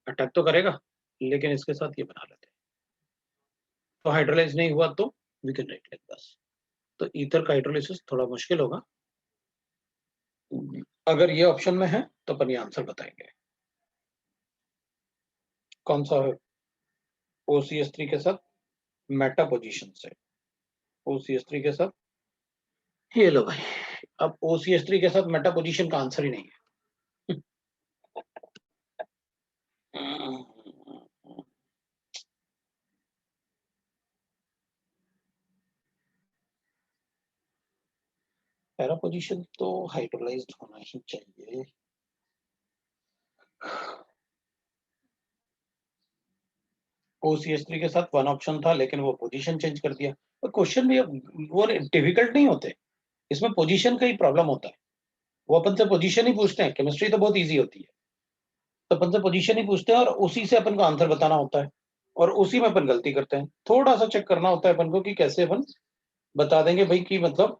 अटैक तो करेगा लेकिन इसके साथ ये बना लेते हैं, तो हाइड्रोलाइज नहीं हुआ तो we can write like this, तो ईथर का हाइड्रोलाइसिस थोड़ा मुश्किल होगा, अगर ये ऑप्शन में है तो अपन ये आंसर बताएंगे, कौन सा है, OCH3 के साथ मेटा पोजीशन से, OCH3 के साथ, ये लो भाई, अब OCH3 के साथ मेटा पोजीशन का आंसर ही नहीं है। पैरा पोजीशन तो हाइड्रोलाइज्ड होना ही चाहिए। OCH3 के साथ वन ऑप्शन था, लेकिन वो पोजीशन चेंज कर दिया। तो क्वेश्चन भी वो डिफिकल्ट नहीं होते, इसमें पोजीशन का ही प्रॉब्लम होता है। वो अपन से पोजीशन ही पूछते हैं, केमिस्ट्री तो बहुत इजी होती है, तो अपन से पोजीशन ही पूछते हैं और उसी से अपन को आंसर बताना होता है, और उसी में अपन गलती करते हैं। थोड़ा सा चेक करना होता है अपन को कि कैसे अपन बता देंगे भाई कि मतलब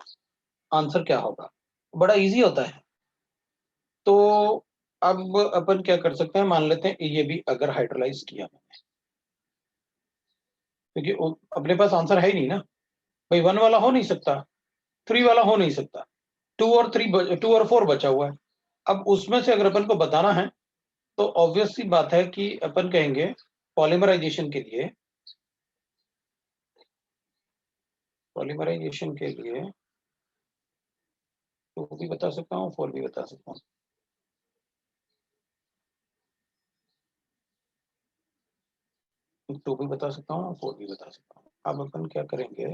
आंसर क्या होगा, बड़ा इजी होता है। तो अब अपन क्या कर सकते हैं, मान लेते हैं ये भी अगर हाइड्रोलाइज किया मैंने, क्योंकि अपने पास आंसर है ही नहीं ना भाई, 1 वाला हो नहीं सकता, 3 वाला हो नहीं सकता, 2 और 4 बचा हुआ है। अब उसमें से अगर अपन को बताना है तो ऑब्वियस सी बात है कि अपन कहेंगे पॉलीमराइजेशन के लिए, पॉलीमराइजेशन के लिए 2 भी बता सकता हूँ, 4 भी बता सकता हूँ। टू भी बता सकता हूँ, 4 भी बता सकता हूँ। अब अपन क्या करेंगे,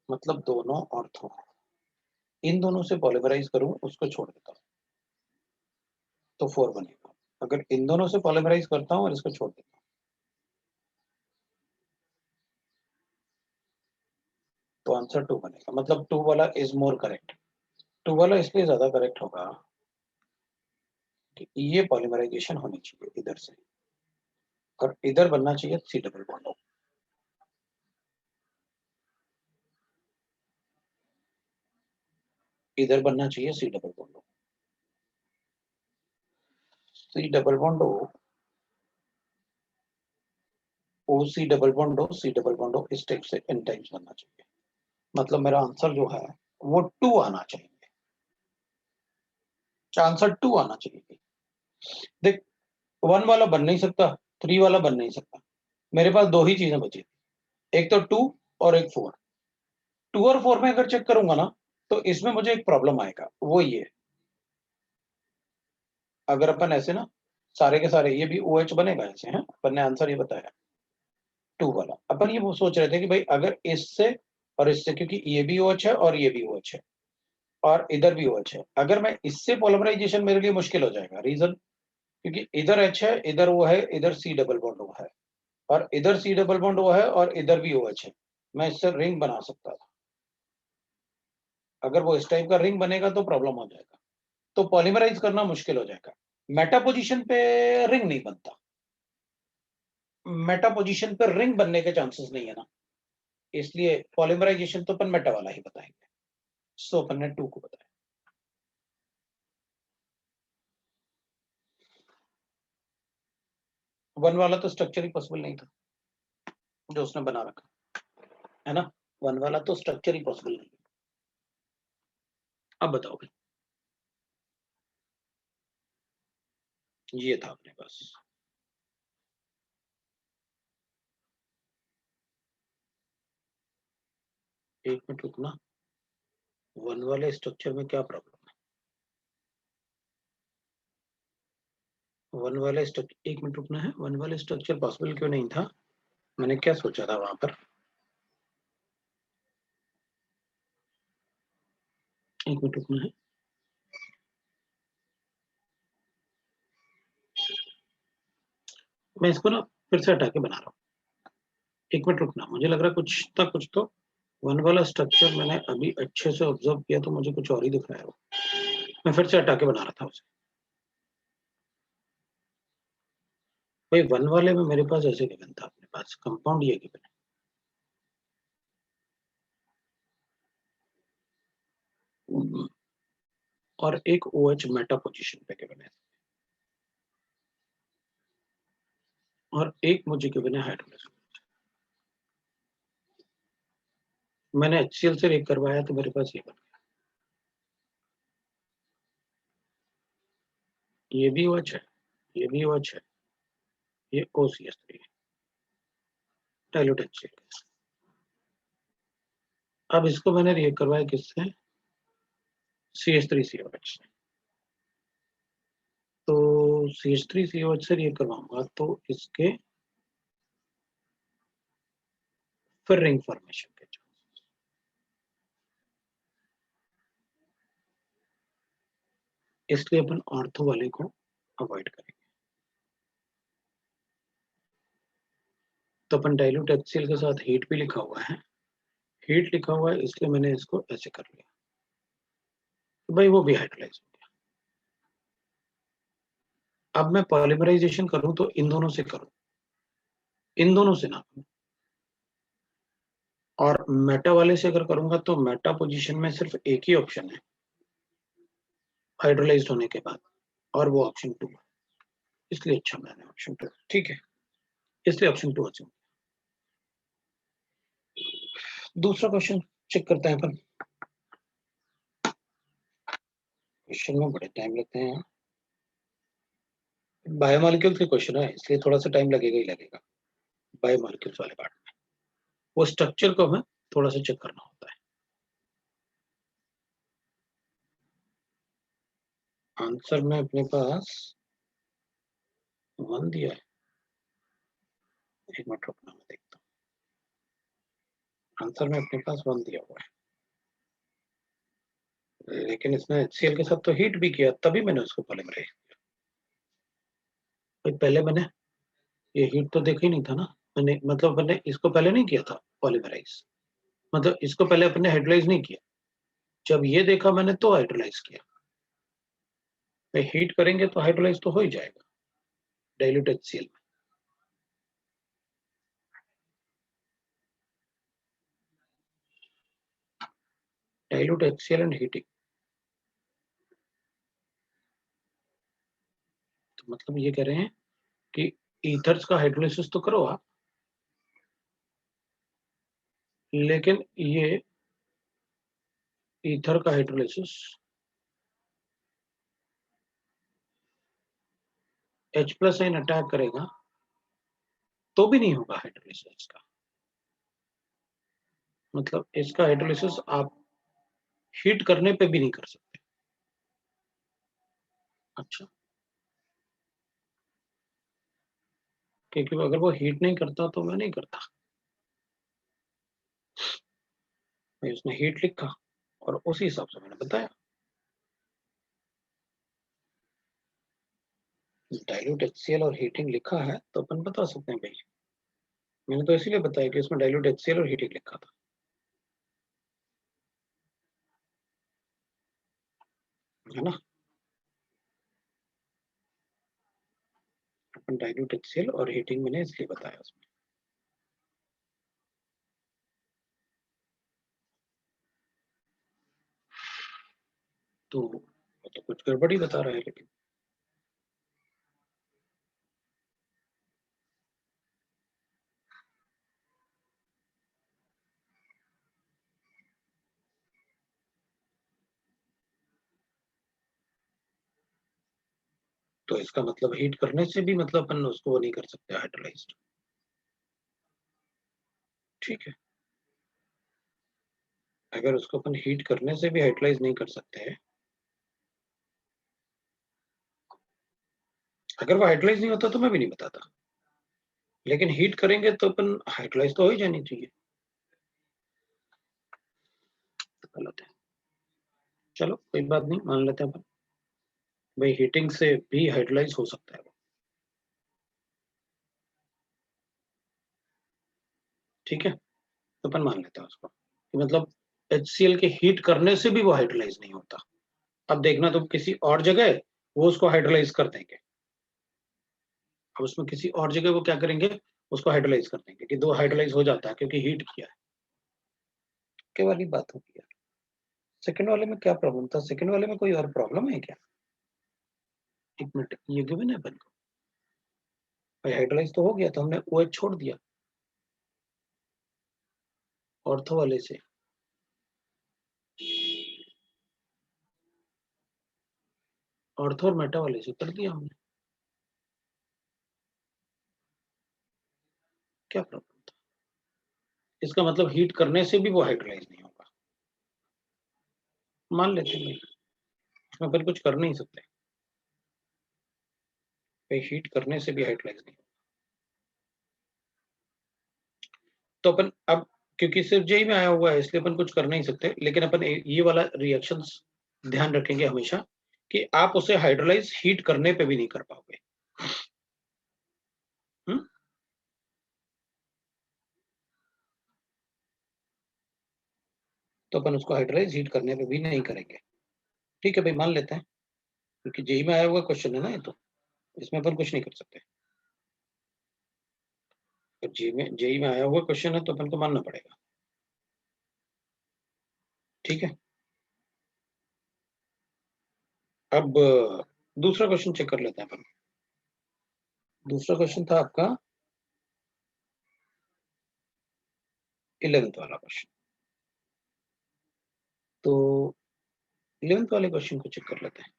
मतलब दोनों ऑर्थो, इन दोनों से पॉलीमराइज करूं, उसको छोड़ देता हूँ तो 4 बनेगा। अगर इन दोनों से पॉलीमराइज करता हूँ और इसको छोड़ देता हूँ तो आंसर 2 बनेगा। मतलब 2 वाला इज मोर करेक्ट। 2 वाला इसलिए ज्यादा करेक्ट होगा कि ये पॉलीमराइजेशन होनी चाहिए इधर से, और इधर बनना चाहिए C डबल बॉन्ड। इधर बनना चाहिए C double bond. C double bond OC double bond C double bond इस टाइप से n टाइम्स बनना चाहिए। मतलब मेरा आंसर जो है वो 2 आना चाहिए, आंसर 2 आना चाहिए। देख, 1 वाला बन नहीं सकता, 3 वाला बन नहीं सकता, मेरे पास दो ही चीजें बची, एक तो 2 और एक 4। 2 और 4 में अगर चेक करूंगा ना तो इसमें मुझे एक प्रॉब्लम आएगा, वो ये, अगर अपन ऐसे ना सारे के सारे, ये भी OH बनेगा ऐसे, हैं अपन ने आंसर ये बताया 2 वाला। अपन ये सोच रहे थे कि भाई अगर इससे और इससे, क्योंकि ये भी OH है और ये भी OH है और इधर भी OH है, अगर मैं इससे पॉलिमराइजेशन मेरे लिए मुश्किल हो जाएगा। रीजन, क्योंकि इधर H है, इधर वो है, इधर C डबल बॉन्ड वो है, और इधर C डबल बॉन्ड वो है, और इधर भी OH है। मैं इससे रिंग बना सकता था, अगर वो इस टाइप का रिंग बनेगा तो प्रॉब्लम हो जाएगा, तो पॉलीमराइज करना मुश्किल हो जाएगा। मेटा पोजीशन पे रिंग नहीं बनता, मेटा पोजीशन पे रिंग बनने के चांसेस नहीं है ना, इसलिए पॉलीमराइजेशन तो अपन मेटा वाला ही बताएंगे। सो अपन ने 2 को बताया। 1 वाला तो स्ट्रक्चर ही पॉसिबल नहीं था जो उसने बना रखा है ना, 1 वाला तो स्ट्रक्चर ही पॉसिबल नहीं। अब बताओ भाई, ये था अपने पास। एक मिनट रुकना, 1 वाले स्ट्रक्चर में क्या प्रॉब्लम है, 1 वाले स्ट्रक्चर, एक मिनट रुकना है, 1 वाले स्ट्रक्चर पॉसिबल क्यों नहीं था, मैंने क्या सोचा था वहां पर, एक मिनट रुकना है। मैं इसको ना फिर से हटा के बना रहा हूँ, एक मिनट रुकना, मुझे लग रहा कुछ तो 1 वाला स्ट्रक्चर मैंने अभी अच्छे से ऑब्जर्व किया तो मुझे कुछ और ही दिख रहा है वो, मैं फिर से हटा के बना रहा था उसे। भाई 1 वाले में मेरे पास ऐसे गिवन था, अपने पास कंपाउंड ये गिवन है और एक OH मेटा पोजीशन पे गिवन है, और एक मुझे गिवन है हाइड्रोजन। मैंने HCl से रेक करवाया तो मेरे पास ये बन गया, ये भी OH है, ये भी OH है, ये OCH3 है, डाइल्यूट HCl। अब इसको मैंने रिएक्ट करवाया किससे, CH3COH से। तो CH3COH से रिएक्ट करवाऊंगा तो इसके फिर रिंग फॉर्मेशन के चांस, इसलिए अपन ऑर्थो वाले को अवॉइड करेंगे। तो अपन डाइल्यूट HCl के साथ हीट भी लिखा हुआ है, हीट लिखा हुआ है इसलिए मैंने इसको ऐसे कर लिया, तो भाई वो भी हाइड्रोलाइज हो गया। अब मैं पॉलीमराइजेशन करूं तो इन दोनों से करूं, इन दोनों से ना, और मेटा वाले से अगर करूंगा तो मेटा पोजीशन में सिर्फ एक ही ऑप्शन है हाइड्रोलाइज्ड होने के बाद, और वो ऑप्शन 2 है, इसलिए अच्छा मैंने ऑप्शन 2, ठीक है, इसलिए ऑप्शन 2 अच्छा। दूसरा क्वेश्चन चेक करते हैं अपन, क्वेश्चन में बड़े टाइम लगते हैं यहाँ, बायोमोलिक्यूल्स के क्वेश्चन है इसलिए थोड़ा सा टाइम लगेगा ही लगेगा बायोमोलिक्यूल्स वाले पार्ट में, वो स्ट्रक्चर को हमें थोड़ा सा चेक करना होता है। आंसर में अपने पास 1 दिया है, एक मिनट रुकना मैं देखता हूँ, आंसर में अपने पास 1 दिया हुआ है, लेकिन इसने HCl के साथ तो हीट भी किया तभी मैंने उसको पॉलीमराइज किया। पहले मैंने ये हीट तो देखा ही नहीं था ना, मैंने मतलब मैंने इसको पहले नहीं किया था पॉलीमराइज, मतलब इसको पहले अपने हाइड्रोलाइज नहीं किया, जब ये देखा मैंने तो हाइड्रोलाइज किया। भाई हीट करेंगे तो हाइड्रोलाइज तो हो ही जाएगा डाइल्यूट HCl में। डाइल्यूट HCl एंड हीटिंग, तो मतलब ये कह रहे हैं कि ईथर्स का हाइड्रोलाइसिस तो करो आप, लेकिन ये ईथर का हाइड्रोलाइसिस H+ आयन अटैक करेगा तो भी नहीं होगा हाइड्रोलाइसिस का, मतलब इसका हाइड्रोलाइसिस आप हीट करने पे भी नहीं कर सकते। अच्छा, क्योंकि अगर वो हीट नहीं करता तो मैं नहीं करता, मैं उसने हीट लिखा और उसी हिसाब से मैंने बताया। डाइल्यूट HCl और हीटिंग लिखा है तो अपन बता सकते हैं भाई, मैंने तो इसीलिए बताया कि इसमें डाइल्यूट HCl और हीटिंग लिखा था, है ना। अपन डाइल्यूट HCl और हीटिंग मैंने इसलिए बताया उसमें। तो वो तो कुछ गड़बड़ी बता रहा है, लेकिन तो इसका मतलब हीट करने से भी मतलब अपन उसको वो नहीं कर सकते हाइड्रोलाइज्ड, ठीक है। अगर उसको अपन हीट करने से भी हाइड्रोलाइज नहीं कर सकते हैं, अगर वो हाइड्रोलाइज नहीं होता तो मैं भी नहीं बताता, लेकिन हीट करेंगे तो अपन हाइड्रोलाइज तो हो ही जानी चाहिए, तो गलत है। चलो कोई बात नहीं, मान लेते हैं अपन, भाई हीटिंग से भी हाइड्रोलाइज हो सकता है, ठीक है, तो अपन मान लेते हैं उसको कि मतलब HCl के हीट करने से भी वो हाइड्रोलाइज नहीं होता। अब देखना तुम किसी और जगह वो उसको हाइड्रोलाइज कर देंगे, अब उसमें किसी और जगह वो क्या करेंगे, उसको हाइड्रोलाइज कर देंगे कि दो हाइड्रोलाइज हो जाता है क्योंकि हीट किया है, के वाली बात होगी यार। सेकंड वाले में क्या प्रॉब्लम था, सेकंड वाले में कोई और प्रॉब्लम है क्या? एक मिनट, ये गिवन है अपन को, भाई हाइड्रोलाइज तो हो गया तो हमने OH छोड़ दिया ऑर्थो वाले से, ऑर्थो और मेटा वाले से कर दिया हमने, क्या प्रॉब्लम था? इसका मतलब हीट करने से भी वो हाइड्रोलाइज नहीं होगा, मान लेते हैं भाई, इसमें अपन कुछ कर नहीं सकते, भाई हीट करने से भी हाइड्रोलाइज नहीं, तो अपन अब क्योंकि सिर्फ जेई में आया हुआ है इसलिए अपन कुछ कर नहीं सकते, लेकिन अपन ये वाला रिएक्शंस ध्यान रखेंगे हमेशा कि आप उसे हाइड्रोलाइज हीट करने पे भी नहीं कर पाओगे। तो अपन उसको हाइड्रोलाइज हीट करने पे भी नहीं करेंगे। ठीक है भाई, मान लेते हैं, क्योंकि जेई में आया हुआ क्वेश्चन है ना ये, तो इसमें अपन कुछ नहीं कर सकते। जेई में आया हुआ क्वेश्चन है तो अपन को मानना पड़ेगा। ठीक है, अब दूसरा क्वेश्चन चेक कर लेते हैं अपन। दूसरा क्वेश्चन था आपका 11th वाला क्वेश्चन। तो 11th वाले क्वेश्चन को चेक कर लेते हैं।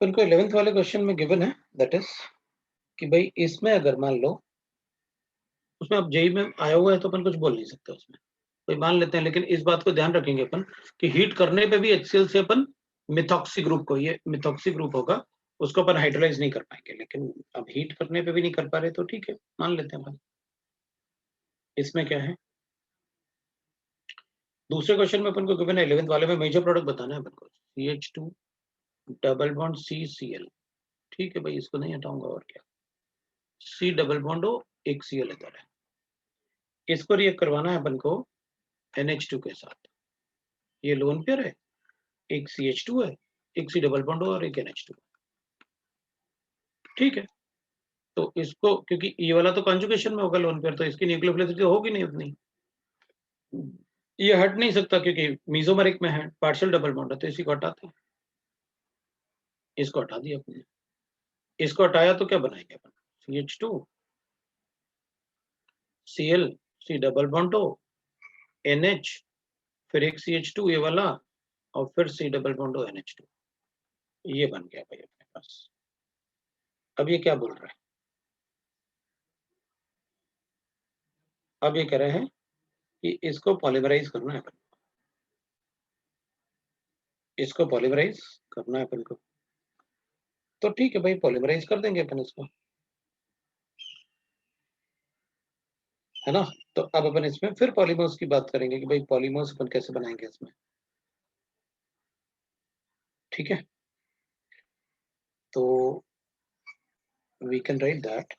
अपन को 11th वाले क्वेश्चन में गिवन है दैट इज कि भाई इसमें अगर मान लो, उसमें अब जेई में आया हुआ है तो अपन कुछ बोल नहीं सकते उसमें, कोई मान लेते हैं, लेकिन इस बात को ध्यान रखेंगे अपन कि हीट करने पे भी HCl से अपन मिथॉक्सी ग्रुप को, ये मिथॉक्सी ग्रुप होगा, उसको अपन हाइड्रोलाइज नहीं कर पाएंगे। लेकिन अब हीट करने पे भी नहीं कर पा रहे तो ठीक है, मान लेते हैं अपन। इसमें क्या है, दूसरे क्वेश्चन में अपन को गिवन है 11th वाले में मेजर प्रोडक्ट बताना है अपन को, CH2 डबल बॉन्ड CCl। ठीक है भाई, इसको नहीं हटाऊंगा, और क्या, C डबल बॉन्ड O, एक Cl इधर है, इसको रिएक्ट करवाना है अपन को NH2 के साथ। ये लोन पेयर है, एक CH2 है, एक C डबल बॉन्ड O और एक NH2। ठीक है, तो इसको, क्योंकि ये वाला तो कॉन्जुगेशन में होगा लोन पेयर, तो इसकी न्यूक्लियोफिलिसिटी होगी नहीं उतनी, ये हट नहीं सकता क्योंकि मीजोमेरिक में है, पार्शियल डबल बॉन्ड है, तो इसी को हटाते हैं। इसको हटा दिया अपने, इसको हटाया तो क्या बनाएंगे अपन, CH2 Cl, C double bond O, NH, फिर एक CH2 ये वाला, और फिर C double bond O NH2। ये बन गया भाई अपने पास। अब ये क्या बोल रहा है, अब ये कह रहे हैं कि इसको पॉलीमराइज करना है अपन, इसको पॉलीमराइज करना है अपन को। तो ठीक है भाई, पॉलीमराइज कर देंगे अपन इसको, है ना। तो अब अपन इसमें फिर पॉलीमर्स की बात करेंगे कि भाई पॉलीमर्स अपन कैसे बनाएंगे इसमें। ठीक है, तो वी कैन राइट दैट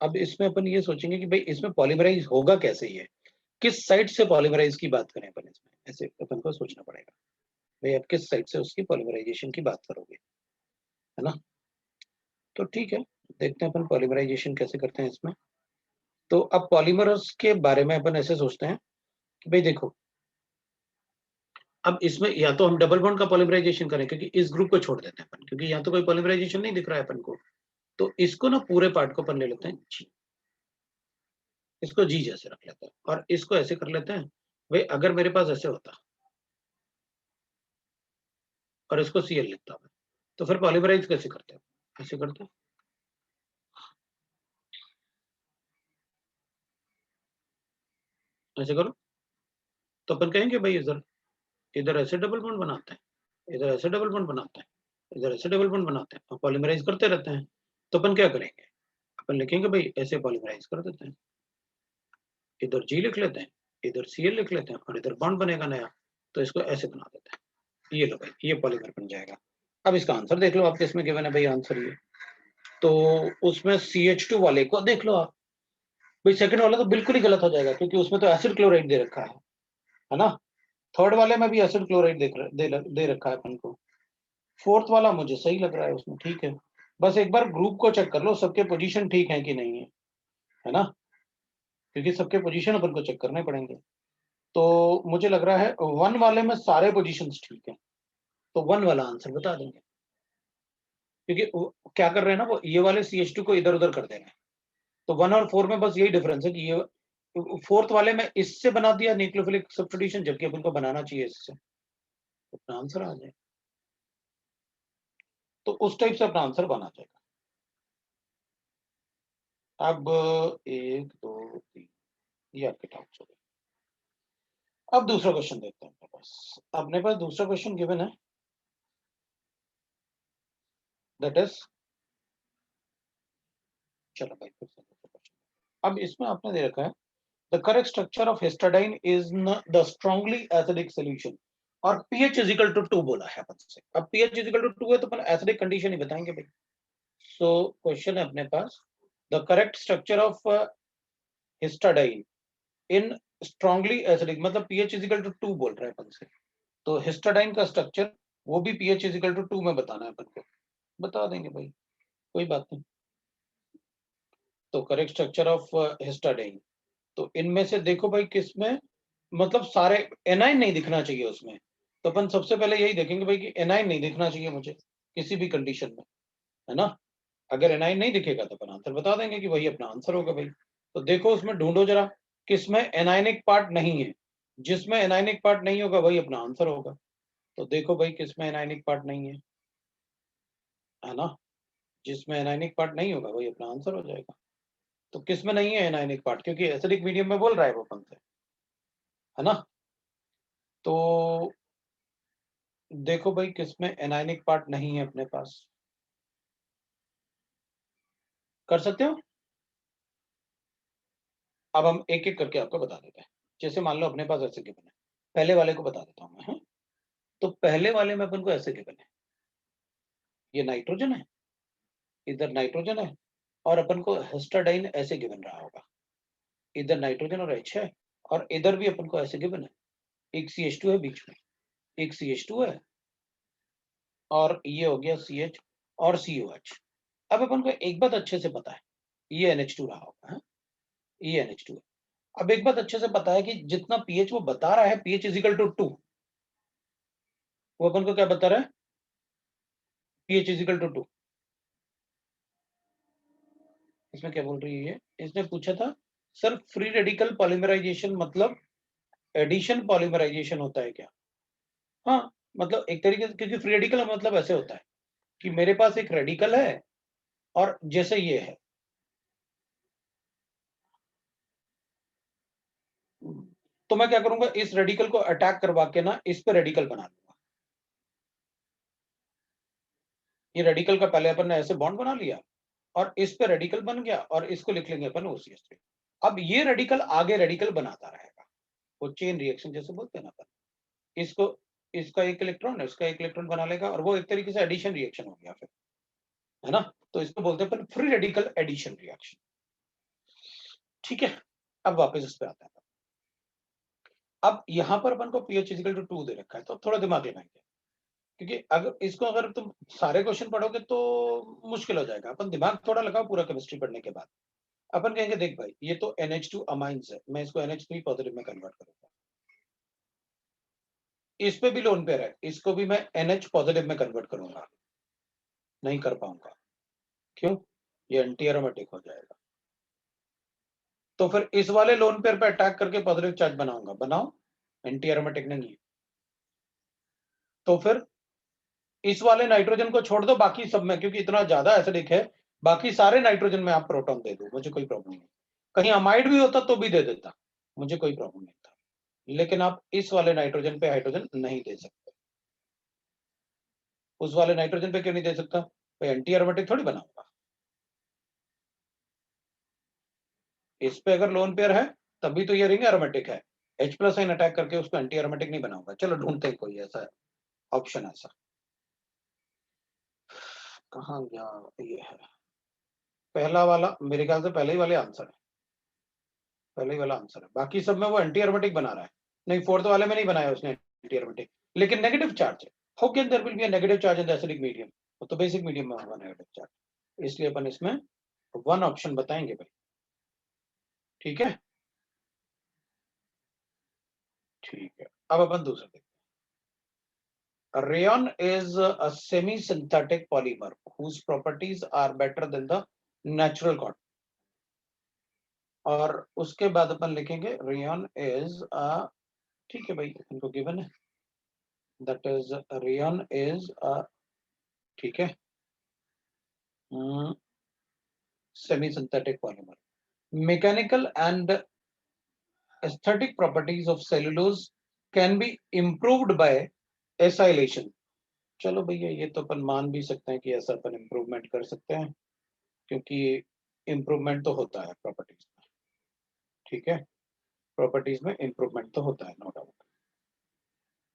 अब इसमें अपन ये सोचेंगे कि भाई इसमें पॉलीमराइज होगा कैसे, ये किस साइड से पॉलीमराइज की बात करें अपन इसमें, ऐसे अपन को सोचना पड़ेगा भाई आप किस साइड से उसकी पॉलीमराइजेशन की बात करोगे, है ना। तो ठीक है, देखते हैं अपन पॉलीमराइजेशन कैसे करते हैं इसमें। तो अब पॉलीमर्स के बारे में अपन ऐसे सोचते हैं कि भाई देखो, अब इसमें या तो हम डबल बॉन्ड का पॉलीमराइजेशन करें, क्योंकि इस ग्रुप को छोड़ देते हैं अपन, क्योंकि यहाँ तो कोई पॉलीमराइजेशन नहीं दिख रहा है अपन को, तो इसको ना पूरे पार्ट को अपन ले लेते हैं जी, इसको जी जैसे रख लेते हैं, और इसको ऐसे कर लेते हैं भाई, अगर मेरे पास ऐसे होता और इसको Cl लिखता हूं, तो फिर पॉलीमराइज कैसे करते हैं, ऐसे करते हैं, ऐसे करो, तो अपन कहेंगे भाई इधर, इधर ऐसे डबल बॉन्ड बनाते हैं, इधर ऐसे डबल बॉन्ड बनाते हैं, इधर ऐसे डबल बॉन्ड बनाते हैं, और पॉलीमराइज करते रहते हैं। तो अपन क्या करेंगे, अपन लिखेंगे भाई ऐसे पॉलीमराइज कर देते हैं, इधर G लिख लेते हैं, इधर Cl लिख लेते हैं, और इधर बॉन्ड बनेगा नया, तो इसको ऐसे बना देते हैं। ये लो भाई, ये पॉलीमर बन जाएगा। अब इसका आंसर देख लो आप, किसमें गिवन है भाई आंसर ये, तो उसमें CH2 वाले को देख लो आप भाई, सेकंड वाला तो बिल्कुल ही गलत हो जाएगा, क्योंकि उसमें तो एसिड क्लोराइड दे रखा है ना। थर्ड वाले में भी एसिड क्लोराइड दे रखा है अपन को। फोर्थ वाला मुझे सही लग रहा है उसमें, ठीक है। बस एक बार ग्रुप को चेक कर लो, सबके पोजीशन ठीक है कि नहीं है ना, क्योंकि सबके पोजीशन अपन को चेक करने पड़ेंगे। तो मुझे लग रहा है वन वाले में सारे पोजीशंस ठीक है, तो वन वाला आंसर बता देंगे, क्योंकि क्या कर रहे हैं ना, वो ये वाले CH2 को इधर उधर कर दे रहे हैं। तो 1 और 4 में बस यही डिफरेंस है कि ये फोर्थ वाले में इससे बना दिया न्यूक्लियोफिलिक सब्स्टिट्यूशन, जबकि अपन को बनाना चाहिए इससे, तो अपना आंसर आ जाए। तो उस टाइप से अपना आंसर बना जाएगा। अब 1 2 3, ये आपके डाउट्स हो गए। अब दूसरा क्वेश्चन देखते हैं अपने पास दूसरा क्वेश्चन गिवन है दैट इज, चलो भाई फिर से अब इसमें आपने दे रखा है the correct structure of histidine is the strongly acidic solution, और pH इज इक्वल टू 2 बोला है अपन से। अब pH इज इक्वल टू 2 है तो अपन एसिडिक कंडीशन ही बताएंगे भाई। सो क्वेश्चन है अपने पास the correct structure of histidine in strongly acidic, मतलब pH इज इक्वल टू 2 बोल रहा है अपन से, तो हिस्टाडाइन का स्ट्रक्चर वो भी pH इज इक्वल टू 2 में बताना है अपन को, बता देंगे भाई, कोई बात नहीं। तो करेक्ट स्ट्रक्चर ऑफ हिस्टाडाइन, तो इनमें से देखो भाई किसमें, मतलब सारे एनाइन नहीं दिखना चाहिए उसमें, तो अपन सबसे पहले यही देखेंगे भाई कि एनाइन नहीं दिखना चाहिए मुझे किसी भी कंडीशन में, है ना। अगर एनाइन नहीं दिखेगा तो अपन आंसर बता देंगे कि वही अपना आंसर होगा भाई। तो देखो उसमें ढूंढो जरा किसमें एनाइनिक पार्ट नहीं है, जिसमें एनाइनिक पार्ट नहीं होगा वही अपना आंसर होगा। तो देखो भाई किसमें एनाइनिक पार्ट नहीं है ना, जिसमें एनाइनिक पार्ट नहीं होगा वही अपना आंसर हो जाएगा। तो किसमें नहीं है एनाइनिक पार्ट, क्योंकि एसिडिक मीडियम में बोल रहा है वो अपन से, है ना। तो देखो भाई किसमें एनाइनिक पार्ट नहीं है अपने पास, कर सकते हो। अब हम एक एक करके आपको बता देते हैं। जैसे मान लो अपने पास ऐसे गिवन है, पहले वाले को बता देता हूं मैं, हाँ? तो पहले वाले में अपन को ऐसे गिवन है, ये नाइट्रोजन है, इधर नाइट्रोजन है, और अपन को हिस्टाडाइन ऐसे गिवन रहा होगा, इधर नाइट्रोजन और H है, और इधर भी अपन को ऐसे गिवन है, एक CH2 है बीच में, एक CH2 है, और ये हो गया CH और COH। अब अपन को एक बात अच्छे से पता है, ये NH2 रहा होगा, है? ये NH2 है। अब एक बात अच्छे से पता है कि जितना pH वो बता रहा है, pH इज इक्वल टू 2, वो अपन को क्या बता रहा है, pH इज इक्वल टू 2। इसमें क्या बोल रही है, इसने पूछा था सर फ्री रेडिकल पॉलीमराइजेशन मतलब एडिशन पॉलीमराइजेशन होता है क्या? हाँ, मतलब एक तरीके से, क्योंकि फ्री रेडिकल मतलब ऐसे होता है कि मेरे पास एक रेडिकल है और जैसे ये है, तो मैं क्या करूंगा, इस रेडिकल को अटैक करवा के ना इस पे रेडिकल बना लूंगा। ये रेडिकल का पहले अपन ने ऐसे बॉन्ड बना लिया और इस पे रेडिकल बन गया, और इसको लिख लेंगे अपन OCH3। अब ये रेडिकल आगे रेडिकल बनाता रहेगा, वो चेन रिएक्शन जैसे बोलते हैं ना अपन, इसको, इसका एक इलेक्ट्रॉन है, इसका एक इलेक्ट्रॉन बना लेगा, और वो एक तरीके से एडिशन रिएक्शन हो गया फिर, है ना। तो इसको बोलते हैं अपन फ्री रेडिकल एडिशन रिएक्शन। ठीक है, अब वापस इस पे आता है। अब यहाँ पर अपन को pH इक्वल टू 2 दे रखा है, तो थोड़ा दिमाग लगाएंगे, क्योंकि अगर इसको अगर तुम सारे क्वेश्चन पढ़ोगे तो मुश्किल हो जाएगा। अपन दिमाग थोड़ा लगाओ पूरा केमिस्ट्री पढ़ने के बाद। अपन कहेंगे देख भाई ये तो NH2 अमाइंस है, मैं इसको NH3 पॉजिटिव में कन्वर्ट करूंगा। इस पे भी लोन पेयर है, इसको भी मैं NH पॉजिटिव में कन्वर्ट करूंगा, नहीं कर पाऊंगा, क्यों, ये एंटी एरोमेटिक हो जाएगा। तो फिर इस वाले लोन पेयर पे अटैक करके पॉजिटिव चार्ज बनाऊंगा, बनाओ, एंटी एरोमेटिक नहीं है। तो फिर इस वाले नाइट्रोजन को छोड़ दो बाकी सब में, क्योंकि इतना ज्यादा एसिडिक है, बाकी सारे नाइट्रोजन में आप प्रोटॉन दे दो, मुझे कोई प्रॉब्लम नहीं। कहीं अमाइड भी होता तो भी दे देता, मुझे कोई प्रॉब्लम नहीं था, लेकिन आप इस वाले नाइट्रोजन पे हाइड्रोजन नहीं दे सकते। उस वाले नाइट्रोजन पे क्यों नहीं दे सकता, भाई एंटी एरोमेटिक थोड़ी बनाऊंगा। इस पे अगर लोन पेयर है तभी तो ये रिंग एरोमेटिक है, H प्लस साइन अटैक करके उसको एंटी एरोमेटिक नहीं बनाऊंगा। चलो ढूंढते हैं कोई ऐसा ऑप्शन, ऐसा कहाँ गया, ये है पहला वाला, मेरे ख्याल से पहले ही वाले आंसर है, पहले ही वाला आंसर है, बाकी सब में वो एंटी एरोमेटिक बना रहा है। नहीं, फोर्थ वाले में नहीं बनाया उसने एंटी एरोमेटिक, लेकिन नेगेटिव चार्ज है। How can there will be a negative charge in the acidic medium, वो तो बेसिक मीडियम में होगा नेगेटिव चार्ज, इसलिए अपन इसमें वन ऑप्शन बताएंगे भाई। ठीक है, ठीक है, अब अपन दूसरा देखते हैं। Rayon is a semi synthetic polymer whose properties are better than the natural cotton, और उसके बाद अपन लिखेंगे रेयन इज अ, ठीक है भाई इनको गिवन है, that is rayon is a, ठीक है, semi synthetic polymer. Mechanical and aesthetic properties of cellulose can be improved by acylation, चलो भैया ये तो अपन मान भी सकते हैं कि ऐसा अपन इम्प्रूवमेंट कर सकते हैं, क्योंकि इम्प्रूवमेंट तो होता है प्रॉपर्टीज में। ठीक है, प्रॉपर्टीज में इम्प्रूवमेंट तो होता है, नो डाउट।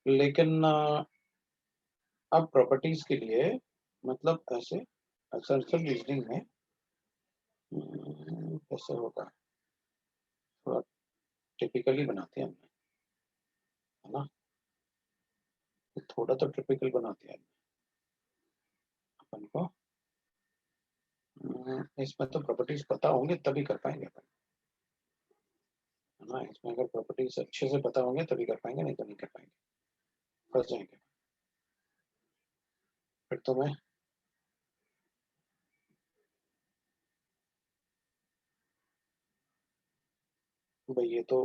लेकिन अब प्रॉपर्टीज के लिए मतलब ऐसे एक्सेंशियल रीजनिंग में कैसे होगा, थोड़ा टिपिकली बनाते हैं हमने, है ना, थोड़ा तो टिपिकल बनाते हैं अपन को। इसमें तो प्रॉपर्टीज पता होंगे तभी कर पाएंगे अपन, है ना। इसमें अगर प्रॉपर्टीज अच्छे से पता होंगे तभी कर पाएंगे, नहीं तो नहीं कर पाएंगे, फंस जाएंगे। फिर तो मैं भाई ये तो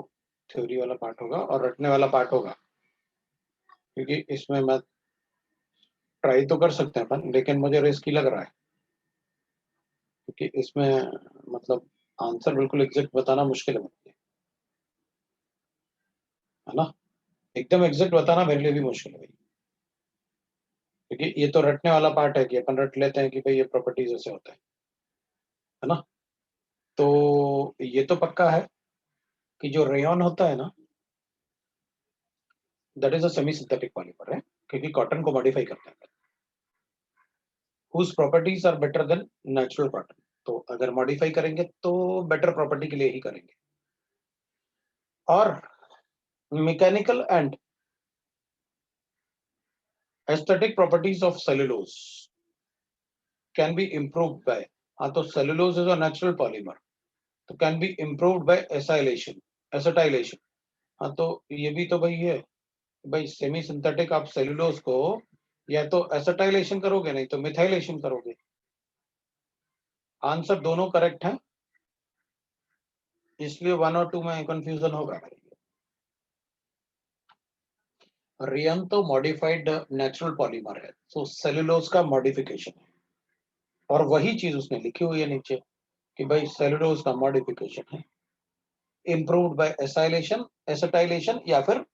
थ्योरी वाला पार्ट होगा और रटने वाला पार्ट होगा, क्योंकि इसमें मैं ट्राई तो कर सकते हैं अपन, लेकिन मुझे रिस्क ही लग रहा है, क्योंकि इसमें मतलब आंसर बिल्कुल एग्जैक्ट बताना मुश्किल है मुझे, है ना। एकदम एग्जैक्ट बताना मेरे लिए भी मुश्किल है भाई, क्योंकि ये तो रटने वाला पार्ट है कि अपन रट लेते हैं कि भाई ये प्रॉपर्टीज ऐसे होता है ना। तो ये तो पक्का है कि जो रेयन होता है ना, that is a semi synthetic polymer है, क्योंकि कॉटन को मॉडिफाई करता है, whose properties are better than natural cotton। तो अगर मॉडिफाई करेंगे तो बेटर प्रॉपर्टी के लिए ही करेंगे। और mechanical and aesthetic properties of cellulose can be improved by, हाँ तो cellulose is a natural polymer, तो can be improved by acylation, acetylation. हाँ तो ये भी तो भाई है, भाई सेमी सिंथेटिक आप सेलुलोज को या तो एसिटाइलेशन करोगे, नहीं तो मिथाइलेशन करोगे। आंसर दोनों करेक्ट है, इसलिए 1 और 2 में कंफ्यूजन होगा। रेयन तो मॉडिफाइड नेचुरल पॉलीमर है, तो सेलुलोज का मॉडिफिकेशन है, और वही चीज उसने लिखी हुई है नीचे कि भाई सेलुलोज का मॉडिफिकेशन है, इम्प्रूव्ड बाय एसाइलेशन, एसिटाइलेशन या फिर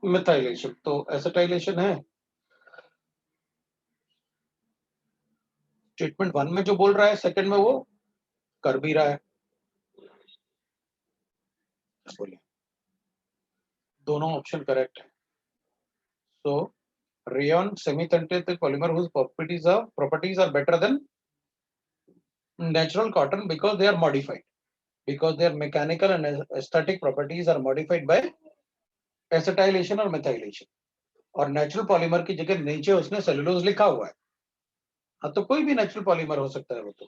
मिथाइलेशन। तो एसिटाइलेशन है। स्टेटमेंट 1 में जो बोल रहा है सेकंड में वो कर भी रहा है, बोलिए। दोनों ऑप्शन करेक्ट है। So rayon semi synthetic polymer whose properties are better than natural cotton because they are modified, because their mechanical and aesthetic properties are modified by acetylation और मिथाइलेशन। और नेचुरल पॉलीमर की जगह नीचे उसने सेलुलोज लिखा हुआ है, हाँ तो कोई भी नेचुरल पॉलीमर हो सकता है वो तो।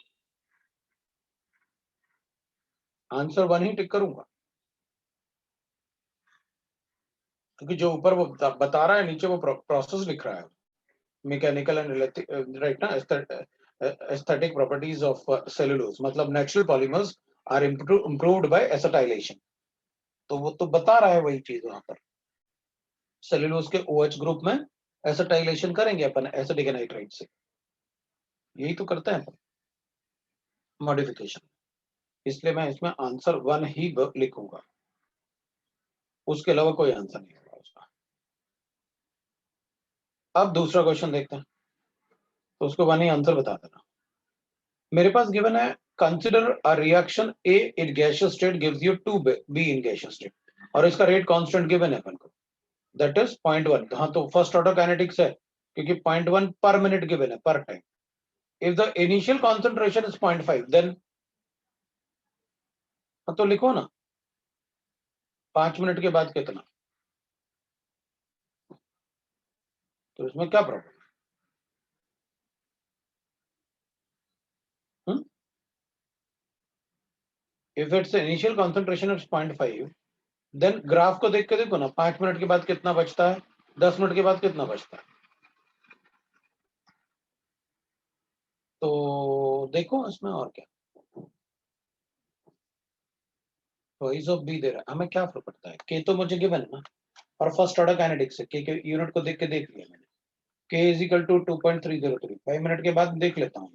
आंसर 1 ही टिक करूंगा, क्योंकि जो ऊपर वो बता रहा है नीचे वो प्रोसेस लिख रहा है, मैकेनिकल एंड राइट ना, एस्थेटिक प्रॉपर्टीज ऑफ सेलुलोज, मतलब natural polymers are improved by acetylation. तो वो तो बता रहा है वही चीज वहां पर। सेलुलोज के OH ग्रुप में एसिटाइलेशन करेंगे अपन एसिडिक एनाइट्राइड से, यही तो करते हैं मॉडिफिकेशन। इसलिए मैं इसमें आंसर 1 ही लिखूंगा, उसके अलावा कोई आंसर नहीं होगा उसका। अब दूसरा क्वेश्चन देखते हैं, तो उसको 1 ही आंसर बता देना। मेरे पास गिवन है consider a reaction A in gaseous state gives you 2B in gaseous state, और इसका रेट कांस्टेंट गिवन है अपन को, दैट इज 0.1। हाँ तो फर्स्ट ऑर्डर काइनेटिक्स है, क्योंकि 0.1 पर मिनट गिवन है, पर time. If the initial concentration is 0.5 then, तो लिखो ना 5 मिनट के बाद कितना, तो इसमें क्या प्रॉब्लम है? If its initial concentration is 0.5 then graph को देख के देखो ना, 5 मिनट के बाद कितना बचता है, 10 मिनट के बाद कितना बचता है, तो देखो इसमें और क्या। वॉइस ऑफ बी दे रहा है, हमें क्या फर्क पड़ता है, के तो मुझे गिवन है ना, और फर्स्ट ऑर्डर काइनेटिक्स है, के यूनिट को देख लिया मैंने, के इज इक्वल टू 2.303। 5 मिनट के बाद देख लेता हूँ,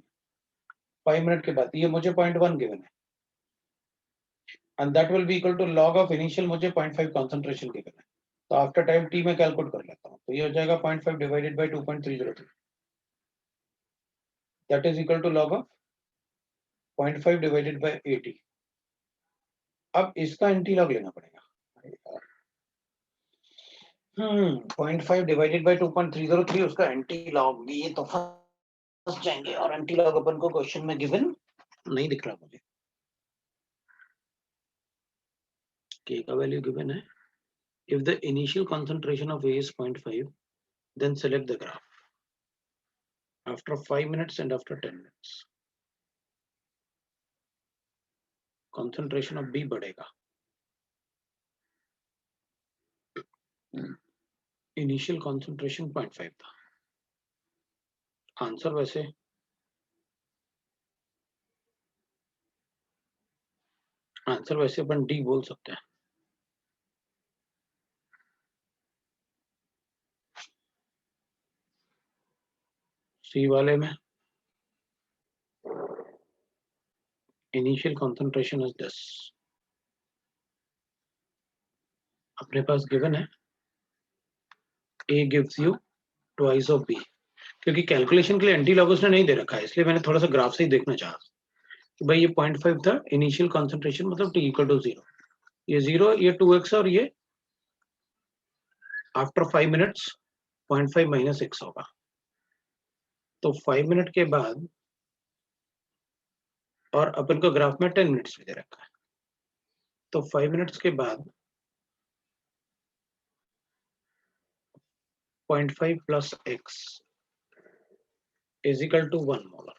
5 मिनट के बाद ये मुझे 0.1 गिवन है, and that will be equal to log of initial मुझे 0.5 कॉन्सेंट्रेशन गिवन है। तो आफ्टर टाइम टी में कैलकुलेट कर लेता हूँ, तो ये हो जाएगा 0.5 divided by 2.303, that is equal to log of 0.5 divided by 80। अब इसका एंटी लॉग लेना पड़ेगा। 0.5 डिवाइडेड बाई 2.303 उसका एंटी लॉग, ये तो फंस जाएंगे, और एंटी लॉग अपन को क्वेश्चन में गिवन नहीं दिख रहा मुझे। K का वैल्यू गिवन है, if the initial concentration of A is 0.5, then select the graph after 5 minutes and after 10 minutes. Concentration of B बढ़ेगा, इनिशियल concentration 0.5 था। आंसर वैसे अपन डी बोल सकते हैं। सी वाले में इनिशियल concentration is 10, अपने पास गिवन है A gives you twice of B, क्योंकि कैलकुलेशन के लिए एंटी लॉग उसने नहीं दे रखा है, इसलिए मैंने थोड़ा सा ग्राफ से ही देखना चाहा कि भाई ये 0.5 था इनिशियल कॉन्सेंट्रेशन, मतलब T इक्वल टू 0, ये 0, ये 2x और ये आफ्टर 5 मिनट्स 0.5 माइनस x होगा। तो 5 मिनट के बाद, और अपन को ग्राफ में 10 मिनट्स भी दे रखा है, तो 5 मिनट्स के बाद 0.5 plus x is equal to 1 molar,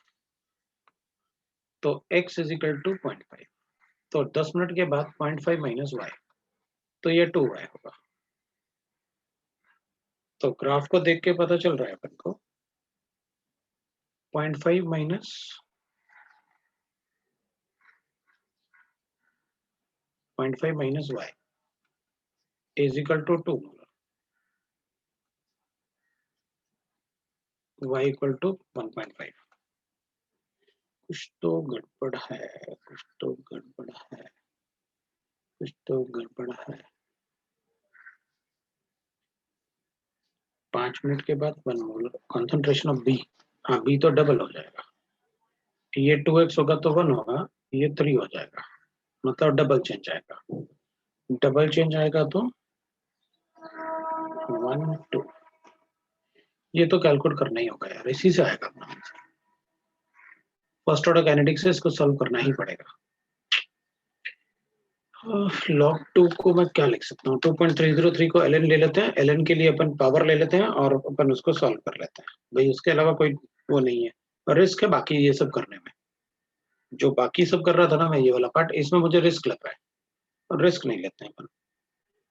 तो x इज इक्वल टू 0.5, तो 10 मिनट के बाद 0.5 माइनस y, तो ये 2y होगा। तो ग्राफ को देख के पता चल रहा है अपन को 0.5 minus 0.5 minus y is equal to 2 molar, y equal to 1.5। कुछ तो गड़बड़ है, कुछ तो गड़बड़ है, कुछ तो गड़बड़ है। 5 मिनट के बाद 1 मोलर कॉन्सेंट्रेशन ऑफ बी, हाँ बी तो डबल हो जाएगा, ये 2x होगा तो 1 होगा, ये 3 हो जाएगा, मतलब डबल चेंज आएगा, डबल चेंज आएगा तो 1 2, ये तो कैलकुलेट करना ही होगा यार, इसी से आएगा अपना आंसर। फर्स्ट ऑर्डर काइनेटिक्स से इसको सॉल्व करना ही पड़ेगा। लॉग 2 को मैं क्या लिख सकता हूँ, 2.303 को ln ले लेते हैं, ln के लिए अपन पावर ले लेते हैं और अपन उसको सॉल्व कर लेते हैं भाई, उसके अलावा कोई वो नहीं है, और रिस्क है बाकी ये सब करने में। जो बाकी सब कर रहा था ना मैं, ये वाला पार्ट, इसमें मुझे रिस्क लग रहा है, और रिस्क नहीं लेते हैं अपन,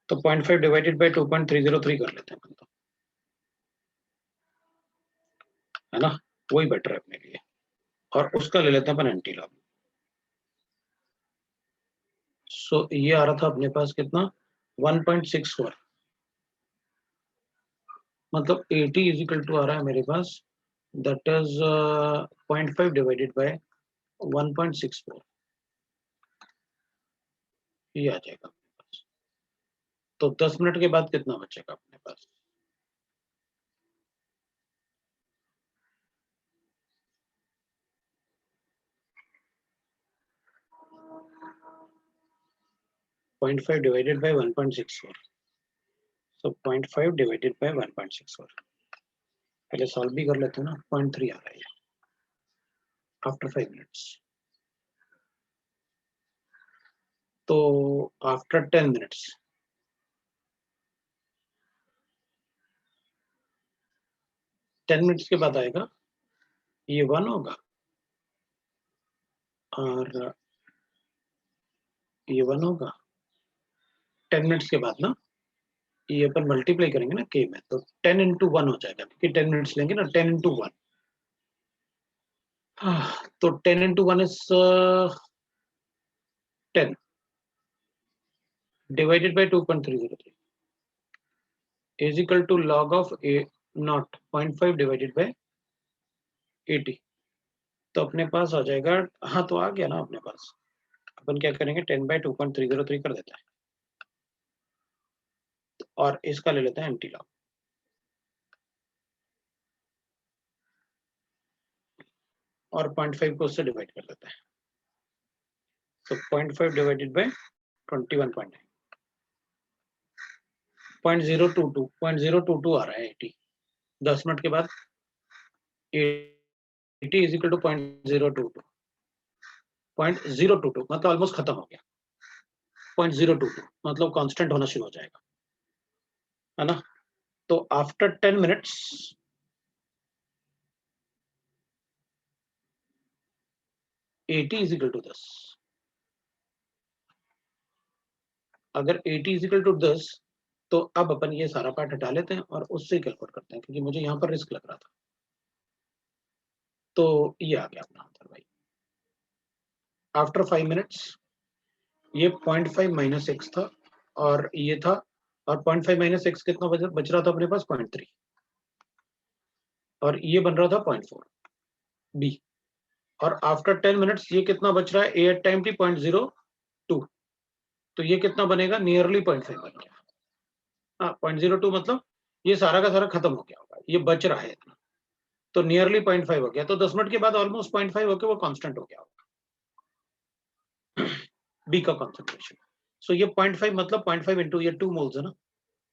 तो 0.5 डिवाइडेड बाई 2.303 कर लेते हैं अपन, तो है ना, वही बेटर है अपने लिए, और उसका ले लेते हैं अपन एंटी लॉग। सो ये आ रहा था अपने पास कितना, 1.64, मतलब 80 इज इक्वल टू आ रहा है मेरे पास, दैट इज 0.5 डिवाइडेड बाय 1.64, ये आ जाएगा अपने पास। तो 10 मिनट के बाद कितना बचेगा अपने पास, point 5 divided by 1.64, so 0.5 divided by 1.64, पहले सॉल्व भी कर लेते हैं ना, 0.3 आ रहा है आफ्टर 5 मिनट्स, तो आफ्टर 10 मिनट्स 10 मिनट्स के बाद आएगा, ये 1 होगा और ये 1 होगा, 10 मिनट्स के बाद ना ये अपन मल्टीप्लाई करेंगे ना के में, तो 10 इंटू 1 हो जाएगा, क्योंकि 10 मिनट्स लेंगे ना, 10 इंटू 1, तो 10 into 1 is 10 divided by 2.303 is equal to log of A not 0.5 divided by 80, तो अपने पास आ जाएगा, हाँ तो आ गया ना अपने पास, अपन क्या करेंगे 10 बाय 2.303 कर देता है, और इसका ले लेते हैं एम्प्टी लॉग, और 0.5 को उससे डिवाइड कर देते हैं। तो 0.5 डिवाइडेड बाय 21.9, 0.022 आ रहा है 80। 10 मिनट के बाद 80 इज इक्वल टू 0.022, 0.022 मतलब ऑलमोस्ट खत्म हो गया। 0.022 मतलब कांस्टेंट होना शुरू हो जाएगा, है ना। तो after 10 minutes A T is equal to 10, अगर 80 इज इक्वल टू 10 तो अब अपन ये सारा पार्ट हटा लेते हैं और उससे कैलकुलेट करते हैं, क्योंकि मुझे यहाँ पर रिस्क लग रहा था। तो ये आ गया अपना आंसर भाई। आफ्टर 5 मिनट्स ये 0.5 माइनस एक्स था और ये था, और 0.5 माइनस एक्स कितना बच रहा था अपने पास 0.3, और ये बन रहा था 0.4 बी। और आफ्टर 10 मिनट्स ये कितना बच रहा है, ए एट टाइम टी 0.02, तो ये कितना बनेगा, नियरली 0.5 बन गया। हाँ 0.02 मतलब ये सारा का सारा खत्म हो गया होगा, ये बच रहा है इतना, तो नियरली 0.5 हो गया। तो 10 मिनट के बाद ऑलमोस्ट 0.5 होकर वो कांस्टेंट हो गया होगा बी का कॉन्सेंट्रेशन। सो ये 0.5 मतलब 0.5 इंटू ये 2 मोल्स है ना,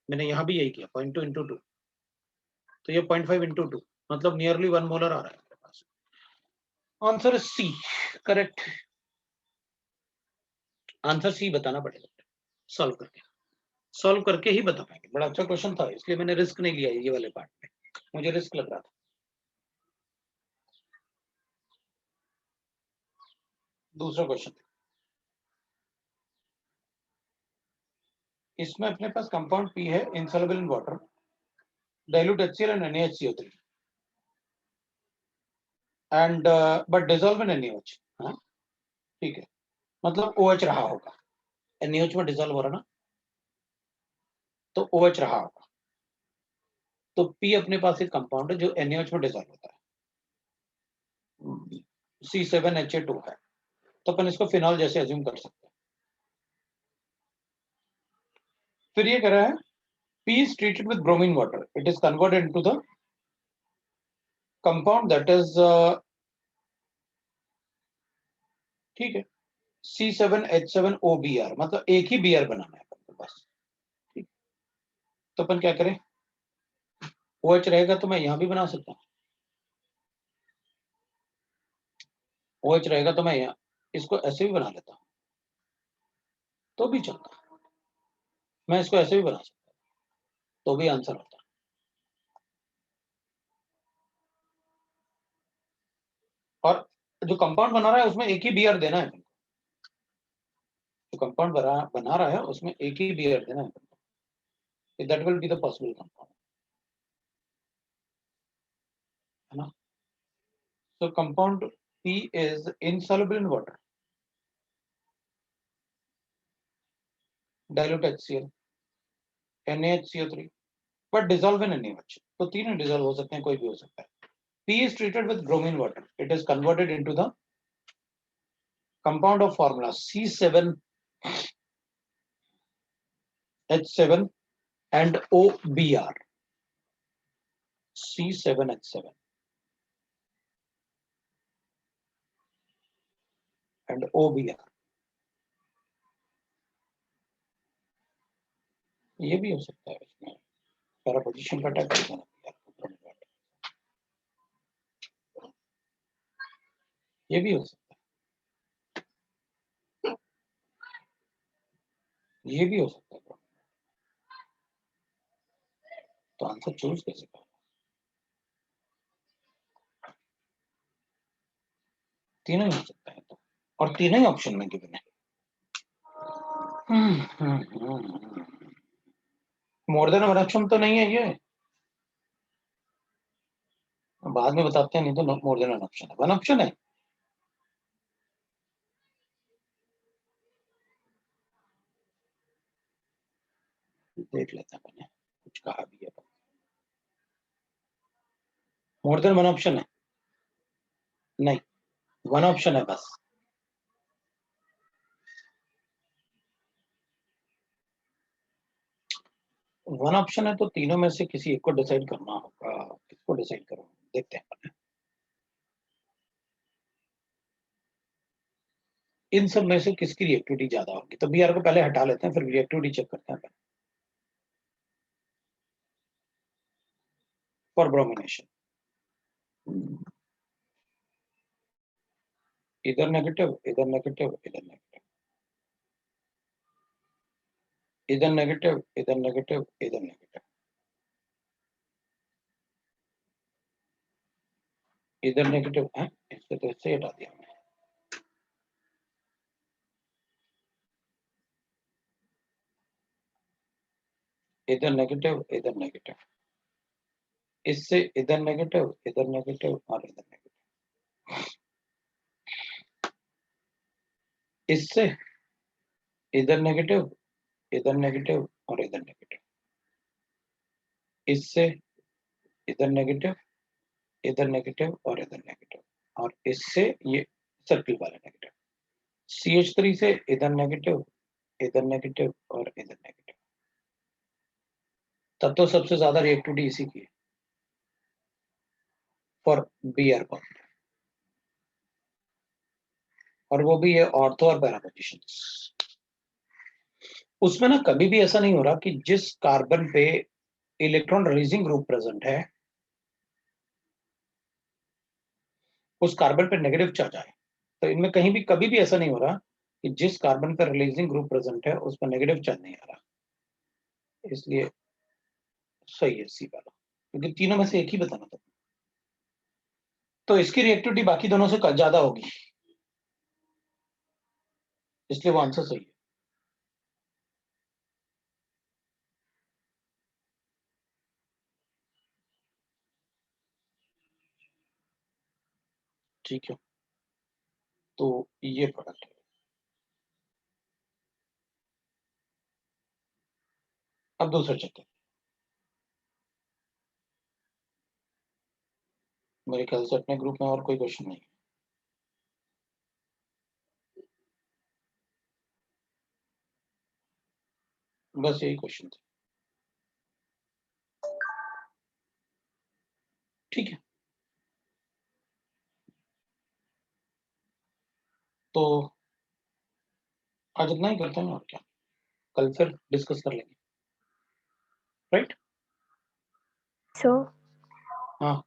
मैंने यहाँ भी यही किया 0.2 इंटू 2, तो ये 0.5 इंटू 2 मतलब नियरली 1 मोलर आ रहा है मेरे पास। Answer C correct, answer C बताना पड़ेगा, सॉल्व करके ही बता पाएंगे। बड़ा अच्छा क्वेश्चन था, इसलिए मैंने रिस्क नहीं लिया ये वाले पार्ट में, मुझे रिस्क लग रहा था। दूसरा क्वेश्चन, इसमें अपने पास कंपाउंड पी है, insoluble in water, dilute HCl and NaHCO3 and but dissolve in NaOH। हाँ ठीक है, मतलब OH रहा होगा, NaOH में डिसॉल्व हो रहा ना, तो OH रहा होगा। तो P अपने पास एक कंपाउंड है जो NaOH में डिसॉल्व होता है, C7H2 है, तो अपन इसको फिनॉल जैसे अज्यूम कर सकते हैं। फिर ये कह रहा है P is treated with bromine water, it is converted into the compound that is ठीक है C7H7OBr, मतलब एक ही Br बनाना है अपन को बस, ठीक। तो अपन क्या करें, OH रहेगा तो मैं यहां भी बना सकता हूँ, OH रहेगा तो मैं यहाँ इसको ऐसे भी बना लेता हूँ, तो भी चलता है। मैं इसको ऐसे भी बना सकता हूँ, तो भी आंसर होता है। और जो कंपाउंड बना रहा है उसमें एक ही Br देना है, जो कंपाउंड बना रहा है उसमें एक ही Br देना है, that will be the possible compound, है ना। So compound P is insoluble in water, dilute HCl, NaHCO3, but dissolve in NaOH। तो तीनों डिसॉल्व हो सकते हैं, कोई भी हो सकता है। P is treated with bromine water, it is converted into the compound of formula C7H7 and OBr, C7H7 and OBr। ये भी हो सकता है, इसमें सारा पोजीशन का टाइप है, ये भी हो सकता है, ये भी हो सकता है। तो आंसर चूज कैसे करें, तीनों ही हो सकता है तो, और तीनों ही ऑप्शन में गिवन है। मोर देन वन ऑप्शन तो नहीं है ये, बाद में बताते हैं, नहीं तो मोर देन वन ऑप्शन है, वन ऑप्शन है। देख लेते हैं मैंने कुछ कहा भी है, मोर देन वन ऑप्शन है, नहीं वन ऑप्शन है बस। वन ऑप्शन है तो तीनों में से किसी एक को डिसाइड करना होगा। किसको डिसाइड करूं, देखते हैं। इन सब में से किसकी रिएक्टिविटी ज्यादा होगी, तो बीआर को पहले हटा लेते हैं, फिर रिएक्टिविटी चेक करते हैं फॉर ब्रोमिनेशन। इधर नेगेटिव, इधर नेगेटिव, इधर नेगेटिव, इधर नेगेटिव, इधर नेगेटिव, इधर नेगेटिव, इधर नेगेटिव है, इससे तो इससे हटा दिया हमने। इधर नेगेटिव, इधर नेगेटिव, इससे इधर नेगेटिव, इधर नेगेटिव और इधर नेगेटिव, इससे इधर नेगेटिव, इधर नेगेटिव और इधर नेगेटिव, इससे इधर नेगेटिव, इधर नेगेटिव और इधर नेगेटिव, और इससे ये सर्किल वाला नेगेटिव। CH3 से इधर नेगेटिव, इधर नेगेटिव और इधर नेगेटिव। तब तो सबसे ज्यादा रिएक्टिविटी इसी की है फॉर बीआर बॉन्ड, और वो भी है ऑर्थो और पैरा पोजीशंस। उसमें ना कभी भी ऐसा नहीं हो रहा कि जिस कार्बन पे इलेक्ट्रॉन रिलीजिंग ग्रुप प्रेजेंट है उस कार्बन पे नेगेटिव चार्ज आए। तो इनमें कहीं भी कभी भी ऐसा नहीं हो रहा कि जिस कार्बन पर रिलीजिंग ग्रुप प्रेजेंट है उस पर नेगेटिव चार्ज नहीं आ रहा, इसलिए सही है सी वाला, क्योंकि तीनों में से एक ही बताना था। तो इसकी रिएक्टिविटी बाकी दोनों से ज्यादा होगी, इसलिए वो आंसर सही है। ठीक है, तो ये प्रोडक्ट है। अब दूसरा चेक है। मेरे ख्याल से अपने ग्रुप में और कोई क्वेश्चन नहीं है। बस यही क्वेश्चन थे। ठीक है, तो आज इतना ही करते हैं और क्या, कल फिर डिस्कस कर लेंगे, राइट? सो हाँ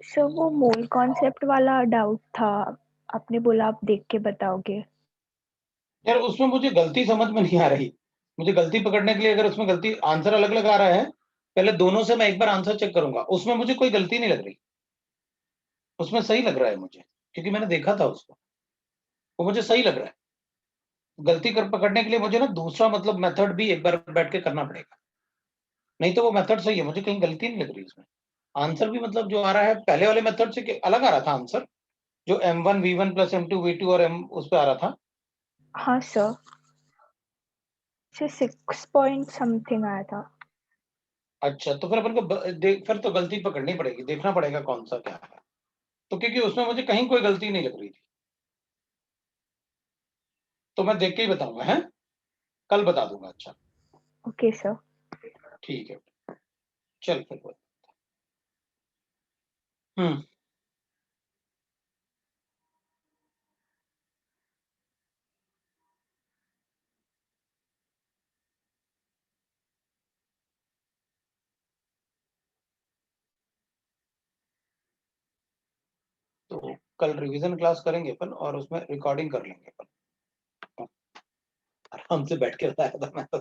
सो वो मोल कॉन्सेप्ट वाला डाउट था, आपने बोला आप देख के बताओगे। यार उसमें मुझे गलती समझ में नहीं आ रही। मुझे गलती पकड़ने के लिए, अगर उसमें गलती आंसर अलग अलग आ रहा है, पहले दोनों से मैं एक बार आंसर चेक करूंगा। उसमें मुझे कोई गलती नहीं लग रही, उसमें सही लग रहा है मुझे, क्योंकि मैंने देखा था उसको, वो मुझे सही लग रहा है। गलती कर पकड़ने के लिए मुझे ना दूसरा मतलब मेथड भी एक बार बैठ के करना पड़ेगा, नहीं तो वो मेथड सही है, मुझे कहीं गलती नहीं लग रही इसमें। आंसर भी मतलब जो आ रहा है पहले वाले मेथड से अलग आ रहा था आंसर, जो M1 V1 plus M2 V2 और M उस पे आ रहा था। हाँ सर, 6 पॉइंट समथिंग आया था। अच्छा, तो फिर अपन को फिर तो गलती पकड़नी पड़ेगी, देखना पड़ेगा कौन सा क्या है, तो क्योंकि उसमें मुझे कहीं कोई गलती नहीं लग रही थी, तो मैं देख के ही बताऊंगा, है कल बता दूंगा। अच्छा ओके सर। ठीक है, चल फिर हम्म, तो कल रिवीजन क्लास करेंगे अपन और उसमें रिकॉर्डिंग कर लेंगे अपन, आराम से बैठ के बताया था मैं तो